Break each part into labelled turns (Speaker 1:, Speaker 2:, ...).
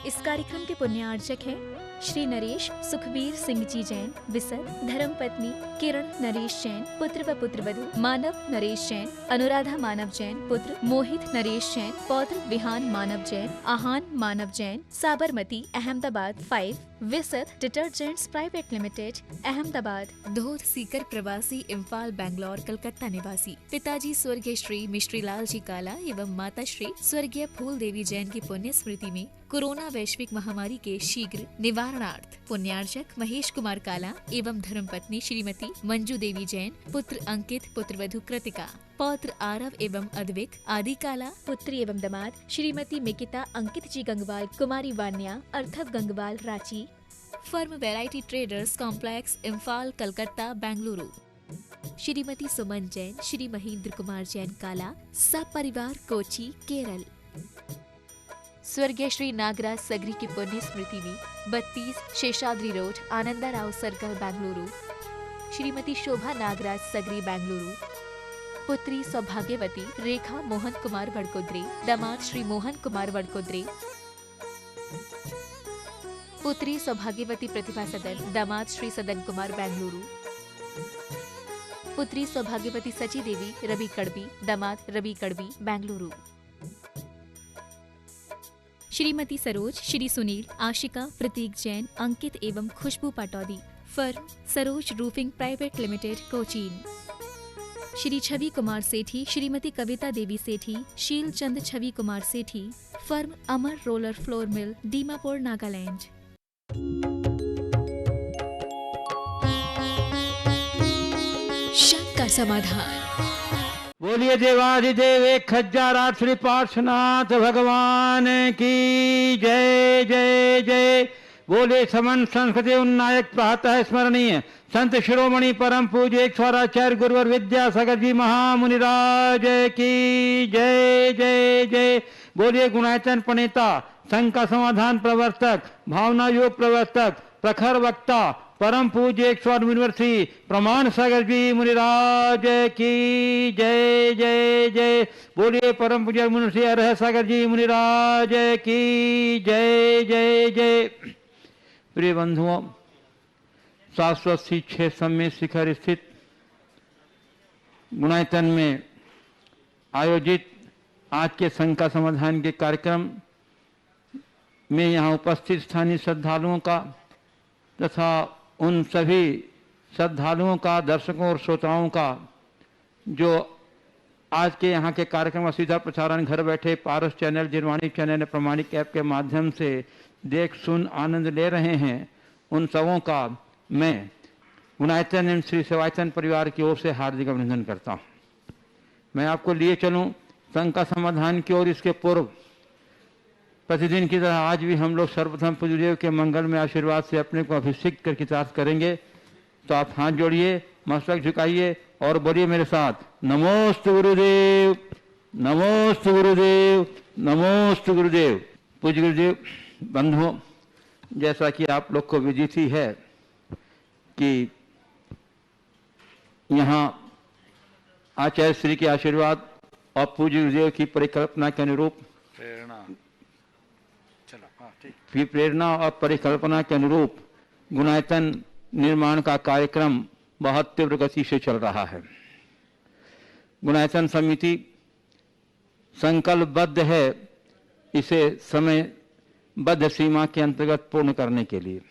Speaker 1: इस कार्यक्रम के पुण्यार्चक हैं श्री नरेश सुखबीर सिंह जी जैन विसर, धर्मपत्नी किरण नरेश जैन, पुत्र व पुत्रवधू मानव नरेश जैन, अनुराधा मानव जैन, पुत्र मोहित नरेश जैन, पौत्र विहान मानव जैन, आहान मानव Jain, Sabarmati Ahmedabad 5, Visar detergents private limited Ahmedabad, धोध सीकर प्रवासी इम्फाल बैंगलोर कलकत्ता निवासी, पिताजी स्वर्गीय श्री मिश्री लाल जी काला एवं माता श्री स्वर्गीय फूल देवी जैन की पुण्य स्मृति में कोरोना वैश्विक महामारी के शीघ्र निवारणार्थ पुण्यार्चक महेश कुमार काला एवं धर्मपत्नी श्रीमती मंजू देवी जैन, पुत्र अंकित, पुत्रवधू कृतिका, पौत्र आरव एवं अद्विक आदि काला, पुत्री एवं दामाद श्रीमती मिकिता अंकित जी गंगवाल, कुमारी वान्या अर्थव Gangwal Ranchi, firm variety traders complex Imphal Calcutta Bengaluru, Shrimati Suman Jain, Shri Mahendra Kumar Jain Kala, सब परिवार कोची केरल। स्वर्गीय श्री नागराज सगरी की पुण्य स्मृति में 32 शेषाद्री रोड आनंदा राव सर्कल बेंगलुरु, श्रीमती शोभा नागराज सगरी बेंगलुरु, पुत्री सौभाग्यवती रेखा मोहन कुमार वडकोद्रे, दामाद श्री मोहन कुमार वडकोद्रे, पुत्री सौभाग्यवती प्रतिभा सदन, दामाद श्री सदन कुमार बेंगलुरु, पुत्री सौभाग्यवती सची देवी रवि कड़बी, दामाद रवि कड़बी बेंगलुरु, श्रीमती सरोज, श्री सुनील, आशिका, प्रतीक जैन, अंकित एवं Khushboo Pataudi, firm Saroj roofing private limited Cochin, Shri Chhavi Kumar Sethi, Shrimati Kavita Devi Sethi, Sheel Chand Chhavi Kumar Sethi, firm Amar roller flour mill, Dimapur, Nagaland. शंका समाधान।
Speaker 2: बोलिए देवाधिदेव एक हजारात श्री पार्श्वनाथ भगवान की जय जय जय। बोले समन संस्कृति उन्नायक प्रातः स्मरणीय संत शिरोमणि परम पूज्य एक स्वराचार्य गुरुवर विद्यासागर जी महामुनिराज की जय जय जय। बोलिए गुणायतन प्रणेता, संघ का समाधान प्रवर्तक, भावना योग प्रवर्तक, प्रखर वक्ता, परम पूज्य एक स्वर यूनिवर्सिटी प्रमाण सागर जी मुनिराज की जय जय जय। बोलिए परम पूज्य यूनिवर्सिटी अरह सागर जी मुनिराज की जय जय जय। प्रिय बंधुओं, शाश्वत सी 6 सम्य शिखर स्थित गुणायतन में आयोजित आज के संघ का समाधान के कार्यक्रम में यहाँ उपस्थित स्थानीय श्रद्धालुओं का तथा उन सभी श्रद्धालुओं का, दर्शकों और श्रोताओं का जो आज के यहाँ के कार्यक्रम का सीधा प्रसारण घर बैठे पारस चैनल, जिरवाणी चैनल, प्रमाणिक ऐप के माध्यम से देख सुन आनंद ले रहे हैं, उन सबों का मैं गुणायतन एवं श्री सेवायतन परिवार की ओर से हार्दिक अभिनंदन करता हूँ। मैं आपको लिए चलूँ संघ का समाधान की ओर। इसके पूर्व प्रतिदिन की तरह आज भी हम लोग सर्वप्रथम पूज्यदेव के मंगल में आशीर्वाद से अपने को अभिषेक कर कृतार्थ करेंगे। तो आप हाथ जोड़िए, मस्तक झुकाइए और बोलिए मेरे साथ, नमोस्तु गुरुदेव, नमोस्तु गुरुदेव, नमोस्तु गुरुदेव। पूज्य गुरुदेव बंधुओं, जैसा कि आप लोग को विदित ही है कि यहाँ आचार्य श्री के आशीर्वाद और पूज्य गुरुदेव की परिकल्पना के अनुरूप प्रेरणा और परिकल्पना के अनुरूप गुणायतन निर्माण का कार्यक्रम बहुत तीव्र गति से चल रहा है। गुणायतन समिति संकल्पबद्ध है इसे समयबद्ध सीमा के अंतर्गत पूर्ण करने के लिए।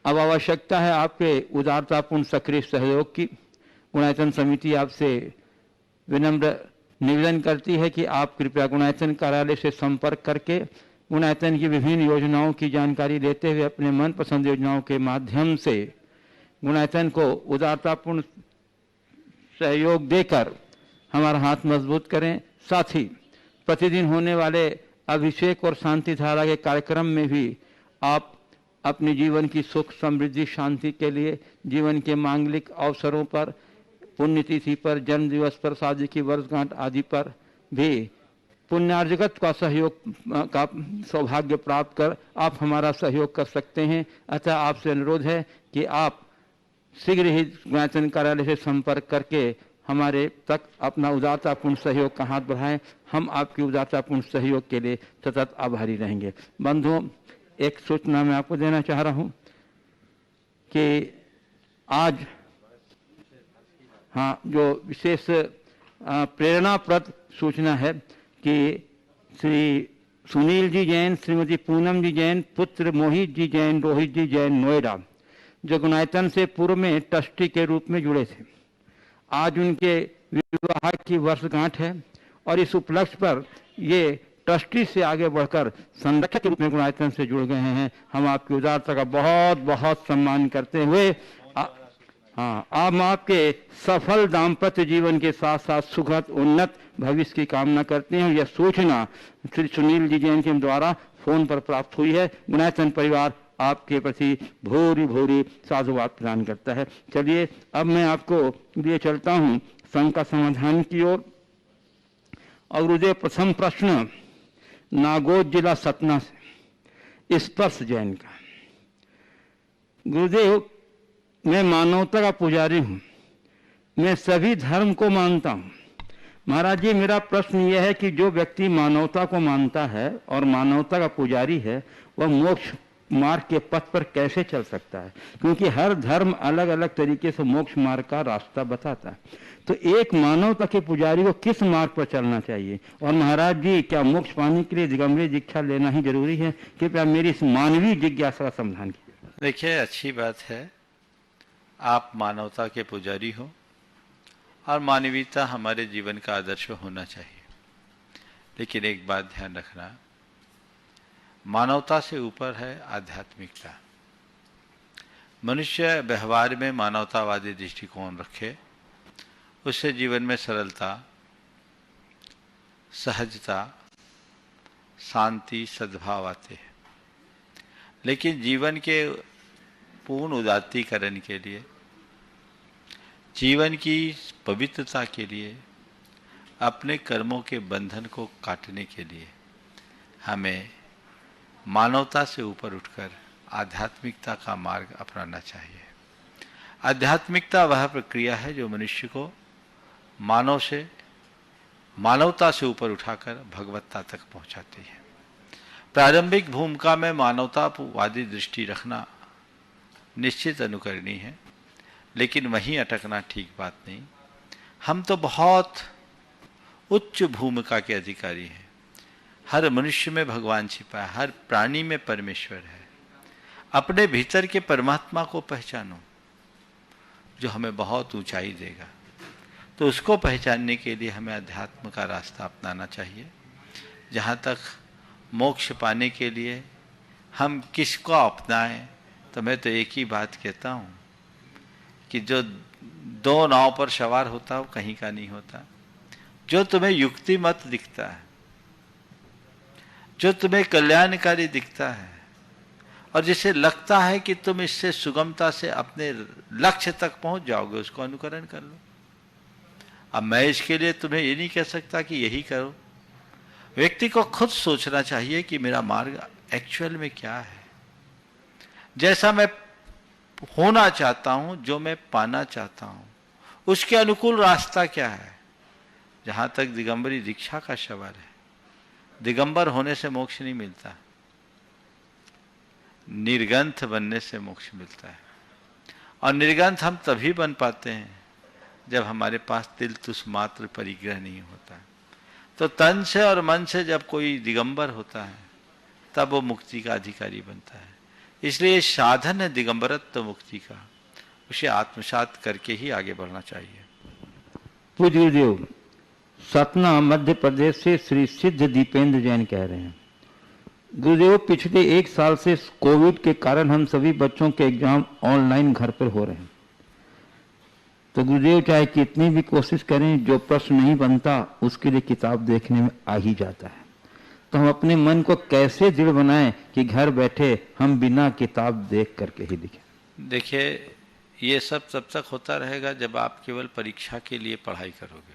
Speaker 2: अब आवश्यकता है आपके उदारतापूर्ण सक्रिय सहयोग की। गुणायतन समिति आपसे विनम्र निवेदन करती है कि आप कृपया गुणायतन कार्यालय से संपर्क करके गुणायतन की विभिन्न योजनाओं की जानकारी लेते हुए अपने मनपसंद योजनाओं के माध्यम से गुणायतन को उदारतापूर्ण सहयोग देकर हमारा हाथ मजबूत करें। साथ ही प्रतिदिन होने वाले अभिषेक और शांति धारा के कार्यक्रम में भी आप अपने जीवन की सुख समृद्धि शांति के लिए जीवन के मांगलिक अवसरों पर, पुण्यतिथि पर, जन्म दिवस पर, शादी की वर्षगांठ आदि पर भी पुण्यार्जगत का सहयोग का सौभाग्य प्राप्त कर आप हमारा सहयोग कर सकते हैं। अतः आपसे अनुरोध है कि आप शीघ्र ही गुणायतन कार्यालय से संपर्क करके हमारे तक अपना उदारतापूर्ण सहयोग का हाथ बढ़ाएं। हम आपके उदारतापूर्ण सहयोग के लिए सतत आभारी रहेंगे। बंधुओं, एक सूचना मैं आपको देना चाह रहा हूं कि आज जो विशेष प्रेरणाप्रद सूचना है कि श्री सुनील जी जैन, श्रीमती पूनम जी जैन, पुत्र मोहित जी जैन, रोहित जी जैन, नोएडा, जो गुणायतन से पूर्व में ट्रस्टी के रूप में जुड़े थे, आज उनके विवाह की वर्षगांठ है और इस उपलक्ष्य पर ये ट्रस्टी से आगे बढ़कर संरक्षक के रूप में गुणायतन से जुड़ गए हैं। हम आपकी उदारता का बहुत बहुत सम्मान करते हुए हम आपके सफल दाम्पत्य जीवन के साथ साथ सुखद उन्नत भविष्य की कामना करते हैं। यह सूचना श्री सुनील जी जैन के द्वारा फोन पर प्राप्त हुई है। गुणायतन परिवार आपके प्रति भूरी भूरी साधुवाद प्रदान करता है। चलिए अब मैं आपको लिए चलता हूँ संघ का समाधान की ओर। और गुरुदेव, प्रथम प्रश्न नागौद जिला सतना से स्पर्श जैन का। गुरुदेव, मैं मानवता का पुजारी हूँ, मैं सभी धर्म को मानता हूँ। महाराज जी, मेरा प्रश्न यह है कि जो व्यक्ति मानवता को मानता है और मानवता का पुजारी है, वह मोक्ष मार्ग के पथ पर कैसे चल सकता है? क्योंकि हर धर्म अलग अलग तरीके से मोक्ष मार्ग का रास्ता बताता है। तो एक मानवता के पुजारी को किस मार्ग पर चलना चाहिए? और महाराज जी, क्या मोक्ष पाने के लिए दिगंबरी दीक्षा लेना ही जरूरी है? कृपया मेरी इस मानवीय जिज्ञासा का समाधान कीजिए।
Speaker 3: देखिए, अच्छी बात है, आप मानवता के पुजारी हो और मानवीयता हमारे जीवन का आदर्श होना चाहिए। लेकिन एक बात ध्यान रखना, मानवता से ऊपर है आध्यात्मिकता। मनुष्य व्यवहार में मानवतावादी दृष्टिकोण रखे, उससे जीवन में सरलता, सहजता, शांति, सद्भाव आते हैं। लेकिन जीवन के पूर्ण उदात्तीकरण के लिए, जीवन की पवित्रता के लिए, अपने कर्मों के बंधन को काटने के लिए हमें मानवता से ऊपर उठकर आध्यात्मिकता का मार्ग अपनाना चाहिए। आध्यात्मिकता वह प्रक्रिया है जो मनुष्य को मानवता से ऊपर उठाकर भगवत्ता तक पहुंचाती है। प्रारंभिक भूमिका में मानवतावादी दृष्टि रखना निश्चित अनुकरणीय है, लेकिन वहीं अटकना ठीक बात नहीं। हम तो बहुत उच्च भूमिका के अधिकारी हैं। हर मनुष्य में भगवान छिपा है, हर प्राणी में परमेश्वर है। अपने भीतर के परमात्मा को पहचानो जो हमें बहुत ऊंचाई देगा। तो उसको पहचानने के लिए हमें अध्यात्म का रास्ता अपनाना चाहिए। जहाँ तक मोक्ष पाने के लिए हम किसको अपनाएं, तो मैं तो एक ही बात कहता हूँ कि जो दो नाव पर सवार होता है वो कहीं का नहीं होता। जो तुम्हें युक्ति मत दिखता है, जो तुम्हें कल्याणकारी दिखता है और जिसे लगता है कि तुम इससे सुगमता से अपने लक्ष्य तक पहुंच जाओगे, उसको अनुकरण कर लो। अब मैं इसके लिए तुम्हें ये नहीं कह सकता कि यही करो। व्यक्ति को खुद सोचना चाहिए कि मेरा मार्ग एक्चुअल में क्या है, जैसा मैं होना चाहता हूं, जो मैं पाना चाहता हूं, उसके अनुकूल रास्ता क्या है। जहां तक दिगंबरी दीक्षा का सवाल है, दिगंबर होने से मोक्ष नहीं मिलता, निर्ग्रंथ बनने से मोक्ष मिलता है। और निर्ग्रंथ हम तभी बन पाते हैं जब हमारे पास तिल तुस मात्र परिग्रह नहीं होता। तो तन से और मन से जब कोई दिगंबर होता है, तब वो मुक्ति का अधिकारी बनता है। इसलिए साधन है दिगंबरत्व मुक्ति का, उसे आत्मसात करके ही आगे बढ़ना चाहिए।
Speaker 2: पूज्य गुरुदेव, सतना मध्य प्रदेश से श्री सिद्ध दीपेंद्र जैन कह रहे हैं, गुरुदेव पिछले 1 साल से कोविड के कारण हम सभी बच्चों के एग्जाम ऑनलाइन घर पर हो रहे हैं। तो गुरुदेव चाहे कितनी भी कोशिश करें, जो प्रश्न नहीं बनता उसके लिए किताब देखने में आ ही जाता है। तो हम अपने मन को कैसे दृढ़ बनाएं कि घर बैठे हम बिना किताब देख करके ही लिखें?
Speaker 3: देखिए, ये सब तब तक होता रहेगा जब आप केवल परीक्षा के लिए पढ़ाई करोगे,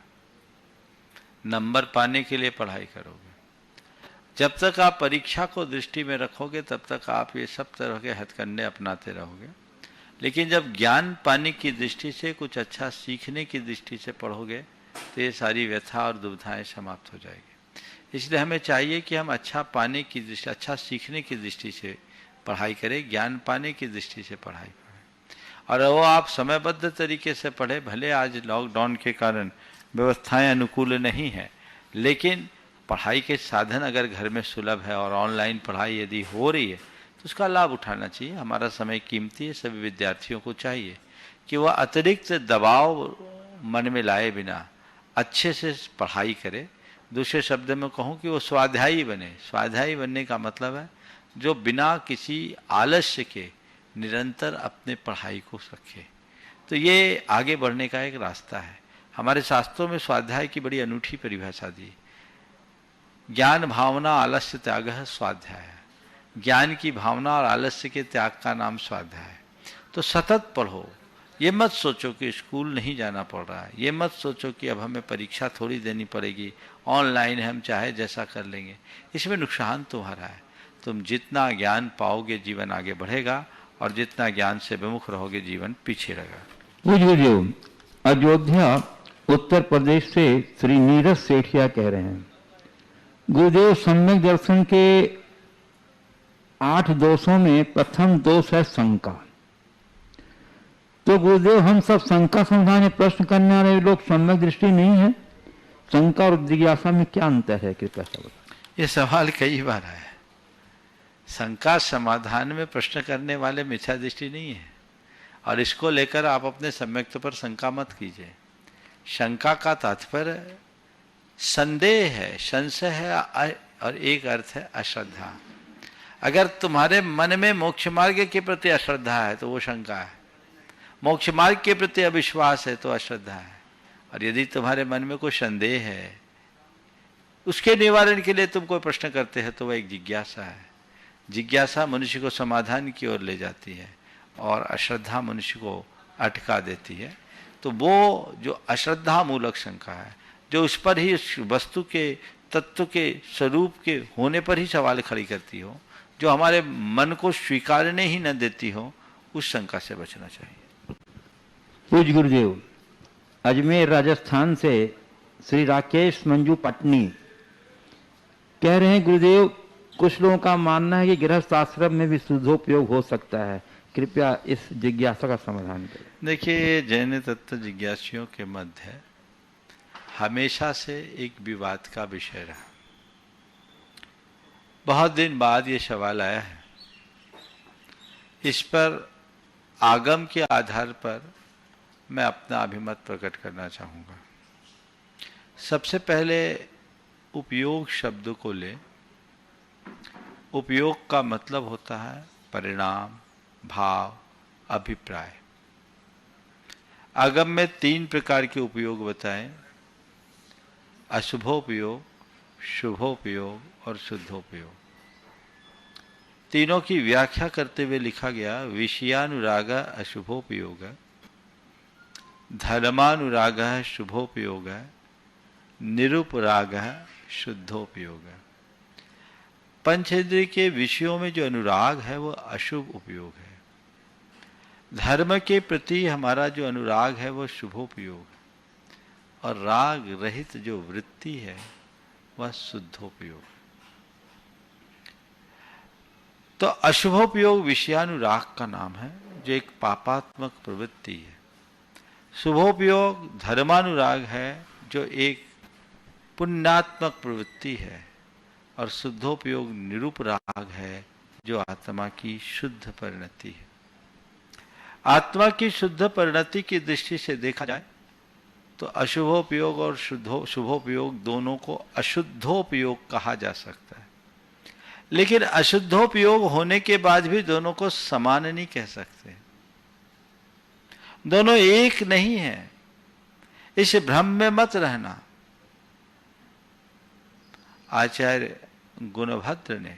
Speaker 3: नंबर पाने के लिए पढ़ाई करोगे। जब तक आप परीक्षा को दृष्टि में रखोगे, तब तक आप ये सब तरह के हथकंडे अपनाते रहोगे। लेकिन जब ज्ञान पाने की दृष्टि से, कुछ अच्छा सीखने की दृष्टि से पढ़ोगे तो ये सारी व्यथा और दुविधाएं समाप्त हो जाएगी। इसलिए हमें चाहिए कि हम अच्छा पाने की दृष्टि, अच्छा सीखने की दृष्टि से पढ़ाई करें, ज्ञान पाने की दृष्टि से पढ़ाई करें। और वो आप समयबद्ध तरीके से पढ़े। भले आज लॉकडाउन के कारण व्यवस्थाएं अनुकूल नहीं है, लेकिन पढ़ाई के साधन अगर घर में सुलभ है और ऑनलाइन पढ़ाई यदि हो रही है तो उसका लाभ उठाना चाहिए। हमारा समय कीमती है। सभी विद्यार्थियों को चाहिए कि वह अतिरिक्त दबाव मन में लाए बिना अच्छे से पढ़ाई करे। दूसरे शब्द में कहूँ कि वो स्वाध्यायी बने। स्वाध्यायी बनने का मतलब है जो बिना किसी आलस्य के निरंतर अपने पढ़ाई को रखे। तो ये आगे बढ़ने का एक रास्ता है। हमारे शास्त्रों में स्वाध्याय की बड़ी अनूठी परिभाषा दी। ज्ञान भावना आलस्य त्याग है स्वाध्याय। ज्ञान की भावना और आलस्य के त्याग का नाम स्वाध्याय है। तो सतत पढ़ो। ये मत सोचो कि स्कूल नहीं जाना पड़ रहा है। ये मत सोचो कि अब हमें परीक्षा थोड़ी देनी पड़ेगी, ऑनलाइन हम चाहे जैसा कर लेंगे। इसमें नुकसान तुम्हारा है। तुम जितना ज्ञान पाओगे जीवन आगे बढ़ेगा, और जितना ज्ञान से विमुख रहोगे जीवन पीछे रहेगा।
Speaker 2: गुरुदेव, अयोध्या उत्तर प्रदेश से श्री नीरज सेठिया कह रहे हैं, गुरुदेव सम्यक दर्शन के 8 दोषों में प्रथम दोष है शंका। तो गुरुदेव, हम सब शंका समाधान प्रश्न करने वाले लोग सम्यक दृष्टि नहीं है। शंका और जिज्ञासा में क्या अंतर है, कृपया से बताएं।
Speaker 3: ये सवाल कई बार आया है। शंका समाधान में प्रश्न करने वाले मिथ्या दृष्टि नहीं है, और इसको लेकर आप अपने सम्यक्त्व पर शंका मत कीजिए। शंका का तात्पर्य संदेह है, संशय है, और एक अर्थ है अश्रद्धा। अगर तुम्हारे मन में मोक्ष मार्ग के प्रति अश्रद्धा है तो वो शंका है। मोक्ष मार्ग के प्रति अविश्वास है तो अश्रद्धा है। और यदि तुम्हारे मन में कोई संदेह है, उसके निवारण के लिए तुम कोई प्रश्न करते हैं, तो वह एक जिज्ञासा है। जिज्ञासा मनुष्य को समाधान की ओर ले जाती है, और अश्रद्धा मनुष्य को अटका देती है। तो वो जो अश्रद्धा मूलक शंका है, जो उस पर ही, उस वस्तु के तत्व के स्वरूप के होने पर ही सवाल खड़ी करती हो, जो हमारे मन को स्वीकारने ही न देती हो, उस शंका से बचना चाहिए।
Speaker 2: पूज्य गुरुदेव, अजमेर राजस्थान से श्री राकेश मंजू पटनी कह रहे हैं, गुरुदेव कुछ लोगों का मानना है कि गृहस्थ आश्रम में भी शुद्धोपयोग हो सकता है, कृपया इस जिज्ञासा का समाधान करें।
Speaker 3: देखिए, जैन तत्व जिज्ञासियों के मध्य हमेशा से एक विवाद का विषय रहा। बहुत दिन बाद ये सवाल आया है। इस पर आगम के आधार पर मैं अपना अभिमत प्रकट करना चाहूँगा। सबसे पहले उपयोग शब्द को ले। उपयोग का मतलब होता है परिणाम, भाव, अभिप्राय। आगम में 3 प्रकार के उपयोग बताएं: अशुभोपयोग, शुभोपयोग और शुद्धोपयोग। तीनों की व्याख्या करते हुए लिखा गया, विषयानुराग अशुभोपयोग, धर्मानुराग शुभोपयोग, निरुपराग शुद्धोपयोग। पंचेंद्रिय के विषयों में जो अनुराग है वो अशुभ उपयोग है। धर्म के प्रति हमारा जो अनुराग है वो शुभोपयोग, और राग रहित जो वृत्ति है वह शुद्धोपयोग। तो अशुभोपयोग विषयानुराग का नाम है, जो एक पापात्मक प्रवृत्ति है। शुभोपयोग धर्मानुराग है, जो एक पुण्यात्मक प्रवृत्ति है। और शुद्धोपयोग निरुपराग है, जो आत्मा की शुद्ध परिणति है। आत्मा की शुद्ध परिणति की दृष्टि से देखा जाए तो अशुभोपयोग और शुभोपयोग दोनों को अशुद्धोपयोग कहा जा सकता है। लेकिन अशुद्धोपयोग होने के बाद भी दोनों को समान नहीं कह सकते। दोनों एक नहीं है, इस भ्रम में मत रहना। आचार्य गुणभद्र ने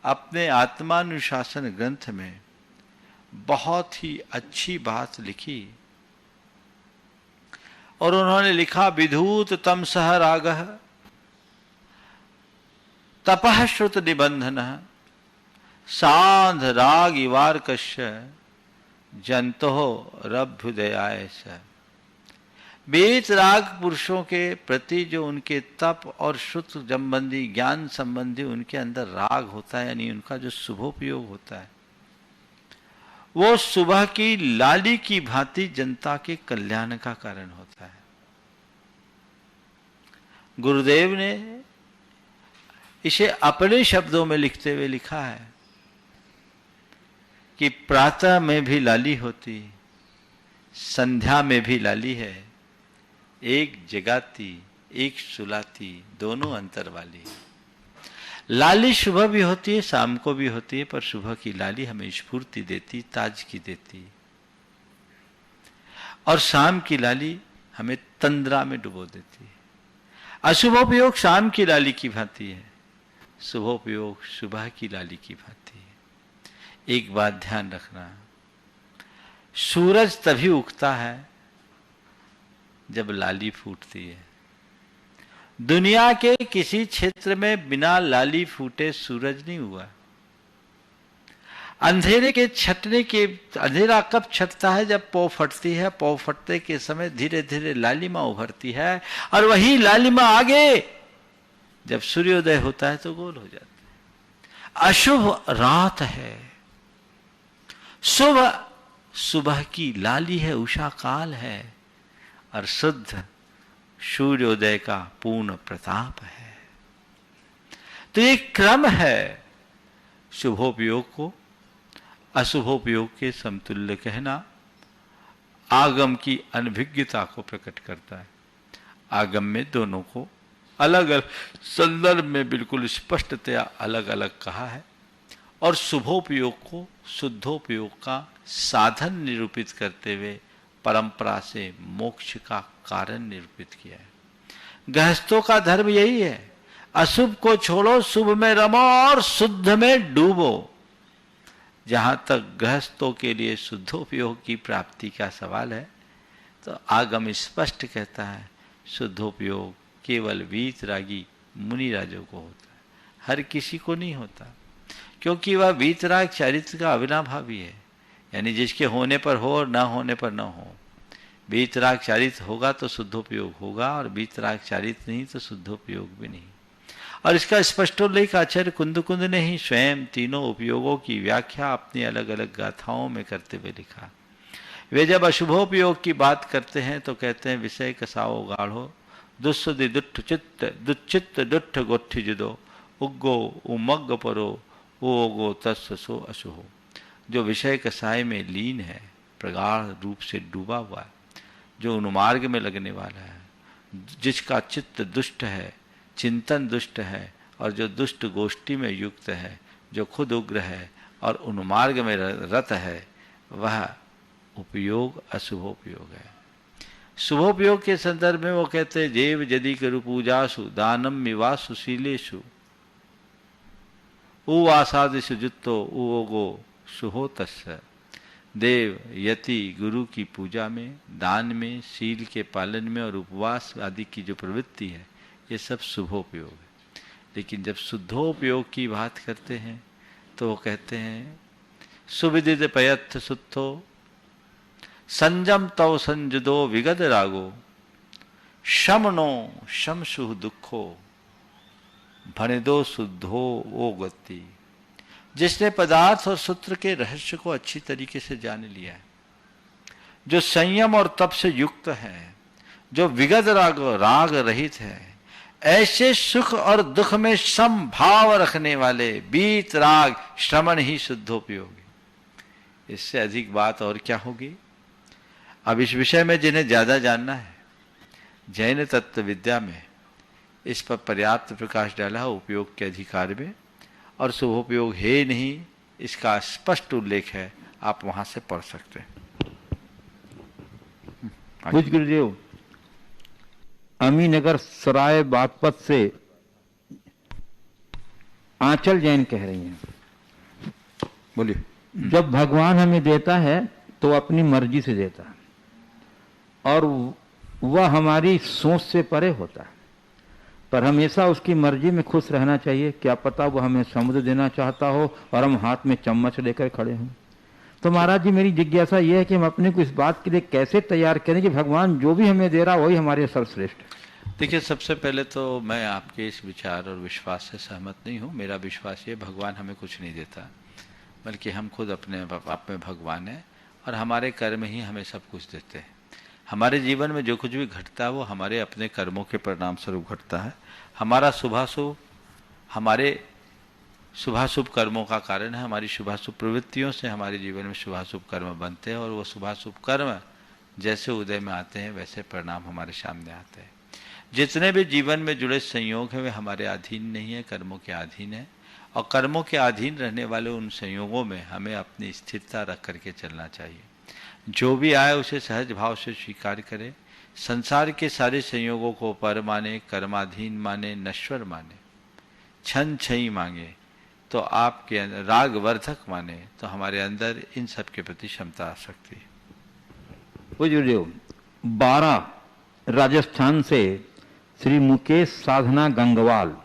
Speaker 3: अपने आत्मानुशासन ग्रंथ में बहुत ही अच्छी बात लिखी, और उन्होंने लिखा, विधूत तमसः रागः तपः श्रुत निबंधनः सांध राग इवार्कस्य जंतो रभ्युदयाय स। वीतराग पुरुषों के प्रति जो उनके तप और शुद्ध संबंधी ज्ञान संबंधी उनके अंदर राग होता है, यानी उनका जो शुभोपयोग होता है, वो सुबह की लाली की भांति जनता के कल्याण का कारण होता है। गुरुदेव ने इसे अपने शब्दों में लिखते हुए लिखा है कि प्रातः में भी लाली होती, संध्या में भी लाली है, एक जगाती एक सुलाती, दोनों अंतर वाली। लाली सुबह भी होती है, शाम को भी होती है, पर सुबह की लाली हमें स्फूर्ति देती, ताजगी देती, और शाम की लाली हमें तंद्रा में डुबो देती है। अशुभोपयोग शाम की लाली की भांति है, शुभोपयोग सुबह की लाली की भांति है। एक बात ध्यान रखना, सूरज तभी उगता है जब लाली फूटती है। दुनिया के किसी क्षेत्र में बिना लाली फूटे सूरज नहीं हुआ। अंधेरे के छटने के, अंधेरा कब छटता है? जब पौ फटती है, पौ फटते के समय धीरे धीरे लालिमा उभरती है, और वही लालिमा आगे जब सूर्योदय होता है तो गोल हो जाती है। अशुभ रात है, शुभ सुबह की लाली है, उषा काल है, और शुद्ध सूर्योदय का पूर्ण प्रताप है। तो ये क्रम है शुभोपयोग को अशुभोपयोग के समतुल्य कहना आगम की अनभिज्ञता को प्रकट करता है। आगम में दोनों को अलग अलग संदर्भ में बिल्कुल स्पष्टतया अलग अलग कहा है, और शुभोपयोग को शुद्धोपयोग का साधन निरूपित करते हुए परंपरा से मोक्ष का कारण निरूपित किया है। गृहस्थों का धर्म यही है, अशुभ को छोड़ो, शुभ में रमो और शुद्ध में डूबो। जहां तक गृहस्थों के लिए शुद्धोपयोग की प्राप्ति का सवाल है, तो आगम स्पष्ट कहता है शुद्धोपयोग केवल वीतरागी मुनिराजों को होता है, हर किसी को नहीं होता, क्योंकि वह वीतराग चरित्र का अविनाभावी है। यानी जिसके होने पर हो और ना होने पर ना हो। वीतराग चरित्र होगा तो शुद्धोपयोग होगा, और वीतराग चरित्र नहीं तो शुद्धोपयोग भी नहीं। और इसका स्पष्टोल्लेख आचार्य कुंद ने ही स्वयं तीनों उपयोगों की व्याख्या अपनी अलग अलग गाथाओं में करते हुए लिखा। वे जब अशुभोपयोग की बात करते हैं तो कहते हैं विषय कसाओ गाढ़ो, दुस्सुदि दुट्ठ चित्त दुच्चित्त दुट्ठ गोठ्ठि जुदो, उग्गो उमग्ग परो ओगो तस्स सो अशुहो। जो विषय कसाय में लीन है, प्रगाढ़ रूप से डूबा हुआ है, जो उन्मार्ग में लगने वाला है, जिसका चित्त दुष्ट है, चिंतन दुष्ट है, और जो दुष्ट गोष्ठी में युक्त है, जो खुद उग्र है और उन्मार्ग में रत है, वह उपयोग अशुभोपयोग है। शुभोपयोग के संदर्भ में वो कहते हैं जेव यदि करु पूजासु दानम मिवासु शीलेषु उवासादिषु जुत्तो उगो शुहो तस्य। देव यति गुरु की पूजा में, दान में, शील के पालन में और उपवास आदि की जो प्रवृत्ति है, ये सब शुभोपयोग है। लेकिन जब शुद्धोपयोग की बात करते हैं तो वो कहते हैं सुविदित पयत्थ सुत्थो संजम तव संजदो विगद रागो शमनो शमशु दुखो भणिदो शुद्धो ओ गति। जिसने पदार्थ और सूत्र के रहस्य को अच्छी तरीके से जान लिया है, जो संयम और तप से युक्त है, जो विगत राग रहित है, ऐसे सुख और दुख में समभाव रखने वाले बीत राग श्रवण ही शुद्धोपयोग है। इससे अधिक बात और क्या होगी। अब इस विषय में जिन्हें ज्यादा जानना है, जैन तत्व विद्या में इस पर पर्याप्त प्रकाश डाला उपयोग के अधिकार में, और शुभोपयोग है नहीं इसका स्पष्ट उल्लेख है, आप वहां से पढ़ सकते हैं।
Speaker 2: पूज्य गुरुदेव, अमीनगर सराय बागपत से आंचल जैन कह रही हैं, बोलिए। जब भगवान हमें देता है तो अपनी मर्जी से देता है, और वह हमारी सोच से परे होता है, पर हमेशा उसकी मर्जी में खुश रहना चाहिए। क्या पता वो हमें समुद्र देना चाहता हो और हम हाथ में चम्मच लेकर खड़े हों। तो महाराज जी मेरी जिज्ञासा ये है कि हम अपने को इस बात के लिए कैसे तैयार करें कि भगवान जो भी हमें दे रहा वही हमारे सर्वश्रेष्ठ है।
Speaker 3: देखिए, सबसे पहले तो मैं आपके इस विचार और विश्वास से सहमत नहीं हूँ। मेरा विश्वास ये, भगवान हमें कुछ नहीं देता, बल्कि हम खुद अपने आप में भगवान हैं और हमारे कर्म ही हमें सब कुछ देते हैं। हमारे जीवन में जो कुछ भी घटता है वो हमारे अपने कर्मों के परिणाम स्वरूप घटता है। हमारा शुभाशुभ हमारे शुभाशुभ कर्मों का कारण है। हमारी शुभाशुभ प्रवृत्तियों से हमारे जीवन में शुभाशुभ कर्म बनते हैं और वो शुभाशुभ कर्म जैसे उदय में आते हैं वैसे परिणाम हमारे सामने आते हैं। जितने भी जीवन में जुड़े संयोग हैं वे हमारे अधीन नहीं है, कर्मों के अधीन है। और कर्मों के अधीन रहने वाले उन संयोगों में हमें अपनी स्थिरता रख करके चलना चाहिए। जो भी आए उसे सहज भाव से स्वीकार करें। संसार के सारे संयोगों को पर माने, कर्माधीन माने, नश्वर माने, क्षण क्षयी मांगे तो आपके अंदर राग वर्धक माने तो हमारे अंदर इन सब के प्रति क्षमता आ सकती है।
Speaker 2: पूज्य 12 राजस्थान से श्री मुकेश साधना गंगवाल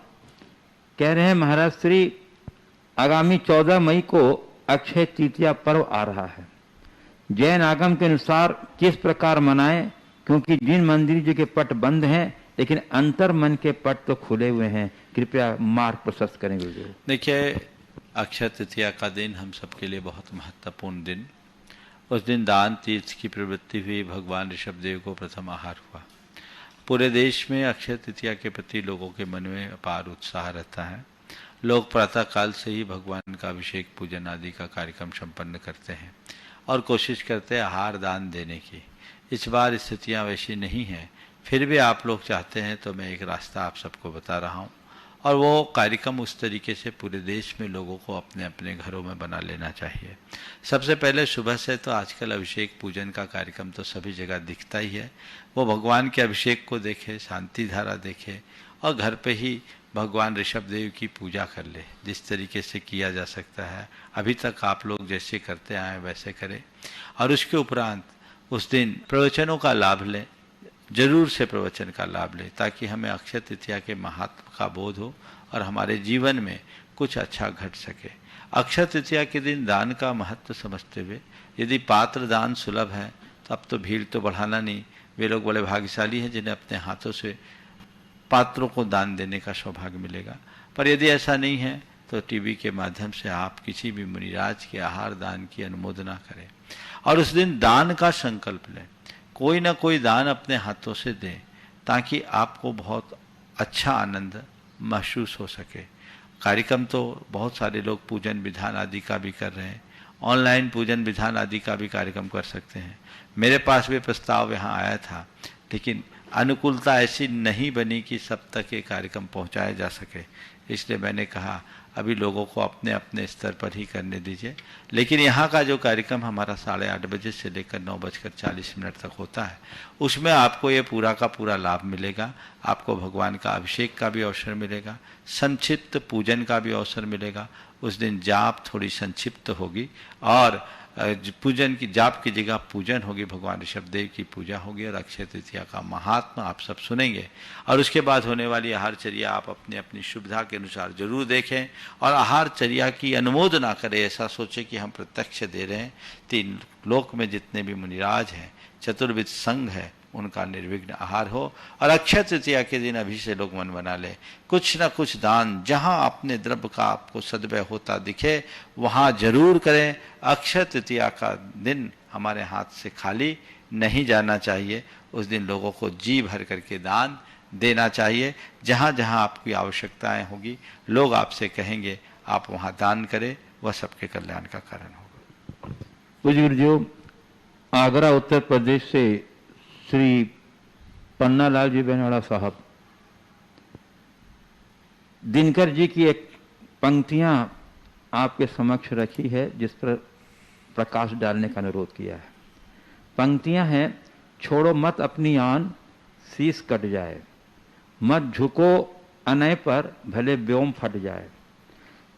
Speaker 2: कह रहे हैं, महाराज श्री आगामी 14 मई को अक्षय तृतीया पर्व आ रहा है। जैन आगम के अनुसार किस प्रकार मनाएं, क्योंकि जिन मंदिर जी के पट बंद हैं लेकिन अंतर मन के पट तो खुले हुए हैं, कृपया मार्ग प्रशस्त करें गुरुदेव।
Speaker 3: देखिए, अक्षय तृतीया का दिन हम सबके लिए बहुत महत्वपूर्ण दिन। उस दिन दान तीर्थ की प्रवृत्ति हुई, भगवान ऋषभदेव को प्रथम आहार हुआ। पूरे देश में अक्षय तृतीया के प्रति लोगों के मन में अपार उत्साह रहता है। लोग प्रातः काल से ही भगवान का अभिषेक पूजन आदि का कार्यक्रम संपन्न करते हैं और कोशिश करते हैं आहार दान देने की। इस बार स्थितियाँ वैसी नहीं हैं, फिर भी आप लोग चाहते हैं तो मैं एक रास्ता आप सबको बता रहा हूँ और वो कार्यक्रम उस तरीके से पूरे देश में लोगों को अपने अपने घरों में बना लेना चाहिए। सबसे पहले सुबह से तो आजकल अभिषेक पूजन का कार्यक्रम तो सभी जगह दिखता ही है। वो भगवान के अभिषेक को देखे, शांति धारा देखे और घर पे ही भगवान ऋषभदेव की पूजा कर ले, जिस तरीके से किया जा सकता है। अभी तक आप लोग जैसे करते आए वैसे करें और उसके उपरांत उस दिन प्रवचनों का लाभ लें, जरूर से प्रवचन का लाभ लें, ताकि हमें अक्षय तृतीया के महत्व का बोध हो और हमारे जीवन में कुछ अच्छा घट सके। अक्षय तृतीया के दिन दान का महत्व समझते हुए, यदि पात्र दान सुलभ है तो अब तो भीड़ तो बढ़ाना नहीं। वे लोग बड़े भाग्यशाली हैं जिन्हें अपने हाथों से पात्रों को दान देने का सौभाग्य मिलेगा। पर यदि ऐसा नहीं है तो टीवी के माध्यम से आप किसी भी मुनिराज के आहार दान की अनुमोदना करें और उस दिन दान का संकल्प लें। कोई ना कोई दान अपने हाथों से दें ताकि आपको बहुत अच्छा आनंद महसूस हो सके। कार्यक्रम तो बहुत सारे लोग पूजन विधान आदि का भी कर रहे हैं, ऑनलाइन पूजन विधान आदि का भी कार्यक्रम कर सकते हैं। मेरे पास भी प्रस्ताव यहाँ आया था, लेकिन अनुकूलता ऐसी नहीं बनी कि सब तक ये कार्यक्रम पहुँचाया जा सके। इसलिए मैंने कहा अभी लोगों को अपने अपने स्तर पर ही करने दीजिए। लेकिन यहाँ का जो कार्यक्रम हमारा 8:30 बजे से लेकर 9:40 तक होता है, उसमें आपको ये पूरा का पूरा लाभ मिलेगा। आपको भगवान का अभिषेक का भी अवसर मिलेगा, संक्षिप्त पूजन का भी अवसर मिलेगा। उस दिन जाप थोड़ी संक्षिप्त होगी और पूजन की जाप की जगह पूजन होगी, भगवान ऋषभदेव की पूजा होगी और अक्षय तृतीया का महात्मा आप सब सुनेंगे। और उसके बाद होने वाली आहारचर्या आप अपनी अपनी सुविधा के अनुसार जरूर देखें और आहारचर्या की अनुमोदना करें। ऐसा सोचें कि हम प्रत्यक्ष दे रहे हैं। 3 लोक में जितने भी मुनिराज हैं, चतुर्विध संघ है, उनका निर्विघ्न आहार हो। और अक्षय तृतीया के दिन अभी से लोग मन बना ले, कुछ ना कुछ दान जहां अपने द्रव्य का आपको सद्व्यय होता दिखे वहां जरूर करें। अक्षय तृतीया का दिन हमारे हाथ से खाली नहीं जाना चाहिए। उस दिन लोगों को जी भर करके दान देना चाहिए। जहां जहां आपकी आवश्यकताएं होगी लोग आपसे कहेंगे आप वहां दान करें, वह सबके कल्याण का कारण होगा।
Speaker 2: पूज्य गुरुदेव, आगरा उत्तर प्रदेश से श्री पन्नालाल जी बेनवाड़ा साहब, दिनकर जी की एक पंक्तियां आपके समक्ष रखी है जिस पर प्रकाश डालने का अनुरोध किया है। पंक्तियां हैं, छोड़ो मत अपनी आन शीश कट जाए, मत झुको अनय पर भले व्योम फट जाए,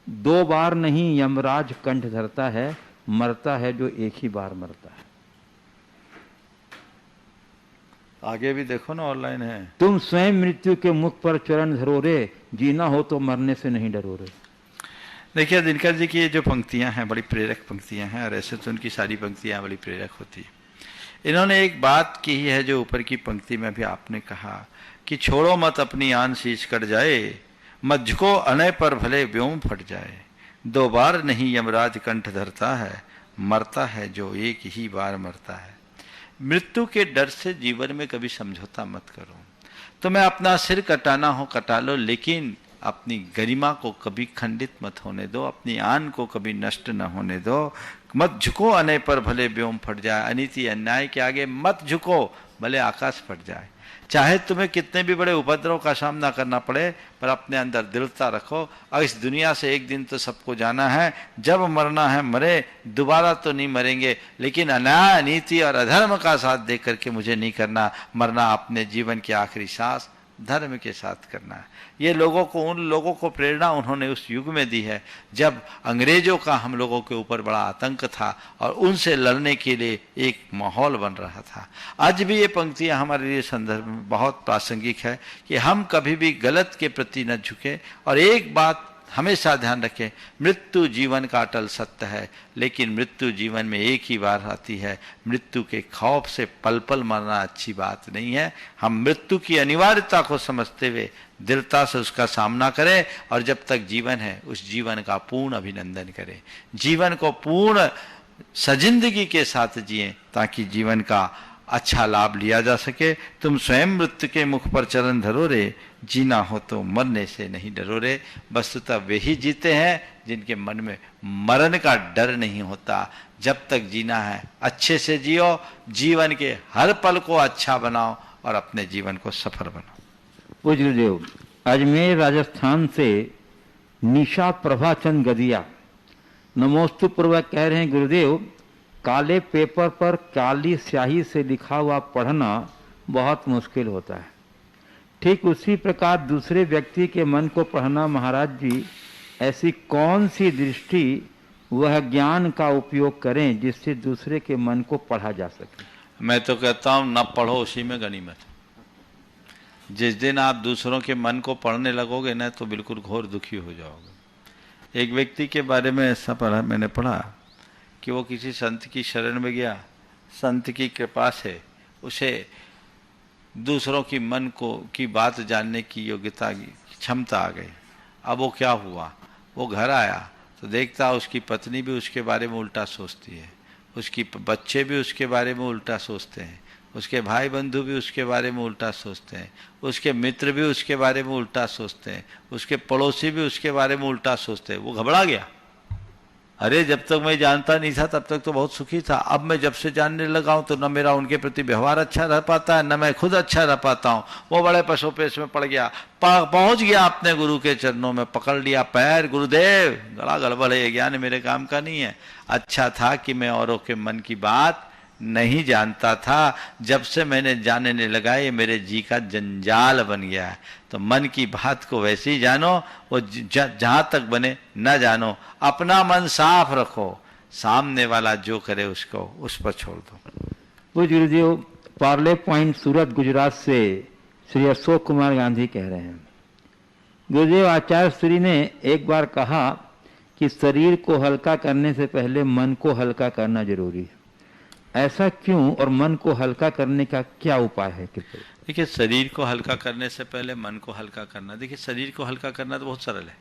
Speaker 2: 2 बार नहीं यमराज कंठ धरता है, मरता है जो एक ही बार मरता है।
Speaker 3: आगे भी देखो ना, ऑनलाइन है।
Speaker 2: तुम स्वयं मृत्यु के मुख पर चरण धरो रे, जीना हो तो मरने से नहीं डरो रे।
Speaker 3: देखिए दिनकर जी की ये जो पंक्तियां हैं बड़ी प्रेरक पंक्तियां हैं, और ऐसे तो उनकी सारी पंक्तियां बड़ी प्रेरक होती हैं। इन्होंने एक बात की है जो ऊपर की पंक्ति में भी आपने कहा कि छोड़ो मत अपनी आन शीश कट जाए, मत झुको अनय पर भले व्योम फट जाए, 2 बार नहीं यमराज कंठ धरता है, मरता है जो एक ही बार मरता है। मृत्यु के डर से जीवन में कभी समझौता मत करो। तुम्हें अपना सिर कटाना हो कटा लो, लेकिन अपनी गरिमा को कभी खंडित मत होने दो, अपनी आन को कभी नष्ट न होने दो। मत झुको अनय पर भले व्योम फट जाए, अनीति अन्याय के आगे मत झुको भले आकाश फट जाए। चाहे तुम्हें कितने भी बड़े उपद्रव का सामना करना पड़े, पर अपने अंदर दृढ़ता रखो। और इस दुनिया से एक दिन तो सबको जाना है, जब मरना है मरे, दोबारा तो नहीं मरेंगे, लेकिन अन्याय अनीति और अधर्म का साथ दे करके मुझे नहीं करना। मरना अपने जीवन की आखिरी सांस धर्म के साथ करना है। ये लोगों को, उन लोगों को प्रेरणा उन्होंने उस युग में दी है जब अंग्रेजों का हम लोगों के ऊपर बड़ा आतंक था और उनसे लड़ने के लिए एक माहौल बन रहा था। आज भी ये पंक्तियां हमारे लिए संदर्भ में बहुत प्रासंगिक है कि हम कभी भी गलत के प्रति न झुके। और एक बात हमेशा ध्यान रखें, मृत्यु जीवन का अटल सत्य है, लेकिन मृत्यु जीवन में एक ही बार आती है। मृत्यु के खौफ से पल पल मरना अच्छी बात नहीं है। हम मृत्यु की अनिवार्यता को समझते हुए दृढ़ता से उसका सामना करें, और जब तक जीवन है उस जीवन का पूर्ण अभिनंदन करें, जीवन को पूर्ण सजिंदगी के साथ जिएं, ताकि जीवन का अच्छा लाभ लिया जा सके। तुम स्वयं मृत्यु के मुख पर चरण धरो रे, जीना हो तो मरने से नहीं डरो रे। वस्तुतः वे ही जीते हैं जिनके मन में मरण का डर नहीं होता। जब तक जीना है अच्छे से जियो, जीवन के हर पल को अच्छा बनाओ और अपने जीवन को सफल बनाओ।
Speaker 2: पूज्य गुरुदेव, अजमेर राजस्थान से निशा प्रभाचंद गदिया नमोस्तु पूर्वक कह रहे हैं, गुरुदेव काले पेपर पर काली स्याही से लिखा हुआ पढ़ना बहुत मुश्किल होता है। ठीक उसी प्रकार दूसरे व्यक्ति के मन को पढ़ना, महाराज जी ऐसी कौन सी दृष्टि वह ज्ञान का उपयोग करें जिससे दूसरे के मन को पढ़ा जा सके?
Speaker 3: मैं तो कहता हूं न पढ़ो, उसी में गनीमत। जिस दिन आप दूसरों के मन को पढ़ने लगोगे ना, तो बिल्कुल घोर दुखी हो जाओगे। एक व्यक्ति के बारे में ऐसा पढ़ा, मैंने पढ़ा कि वो किसी संत की शरण में गया, संत की कृपा से उसे दूसरों की मन को की बात जानने की योग्यता की क्षमता आ गई। अब वो क्या हुआ, वो घर आया तो देखता उसकी पत्नी भी उसके बारे में उल्टा सोचती है, उसकी बच्चे भी उसके बारे में उल्टा सोचते हैं, उसके भाई बंधु भी उसके बारे में उल्टा सोचते हैं, उसके मित्र भी उसके बारे में उल्टा सोचते हैं, उसके पड़ोसी भी उसके बारे में उल्टा सोचते हैं। वो घबरा गया, अरे जब तक मैं जानता नहीं था तब तक तो बहुत सुखी था, अब मैं जब से जानने लगा हूं तो न मेरा उनके प्रति व्यवहार अच्छा रह पाता है, न मैं खुद अच्छा रह पाता हूं। वो बड़े पशुपेश में पड़ गया, पहुंच गया अपने गुरु के चरणों में, पकड़ लिया पैर, गुरुदेव गला गड़बड़ है, ज्ञान मेरे काम का नहीं है। अच्छा था कि मैं औरों के मन की बात नहीं जानता था, जब से मैंने जानने लगा ये मेरे जी का जंजाल बन गया है। तो मन की बात को वैसे ही जानो, वो जहां तक बने न जानो, अपना मन साफ रखो, सामने वाला जो करे उसको उस पर छोड़ दो।
Speaker 2: वो गुरुदेव पार्ले पॉइंट सूरत गुजरात से श्री अशोक कुमार गांधी कह रहे हैं, गुरुदेव आचार्य श्री ने एक बार कहा कि शरीर को हल्का करने से पहले मन को हल्का करना जरूरी है। ऐसा क्यों, और मन को हल्का करने का क्या उपाय है?
Speaker 3: देखिए, शरीर को हल्का करने से पहले मन को हल्का करना, देखिए शरीर को हल्का करना तो बहुत सरल है,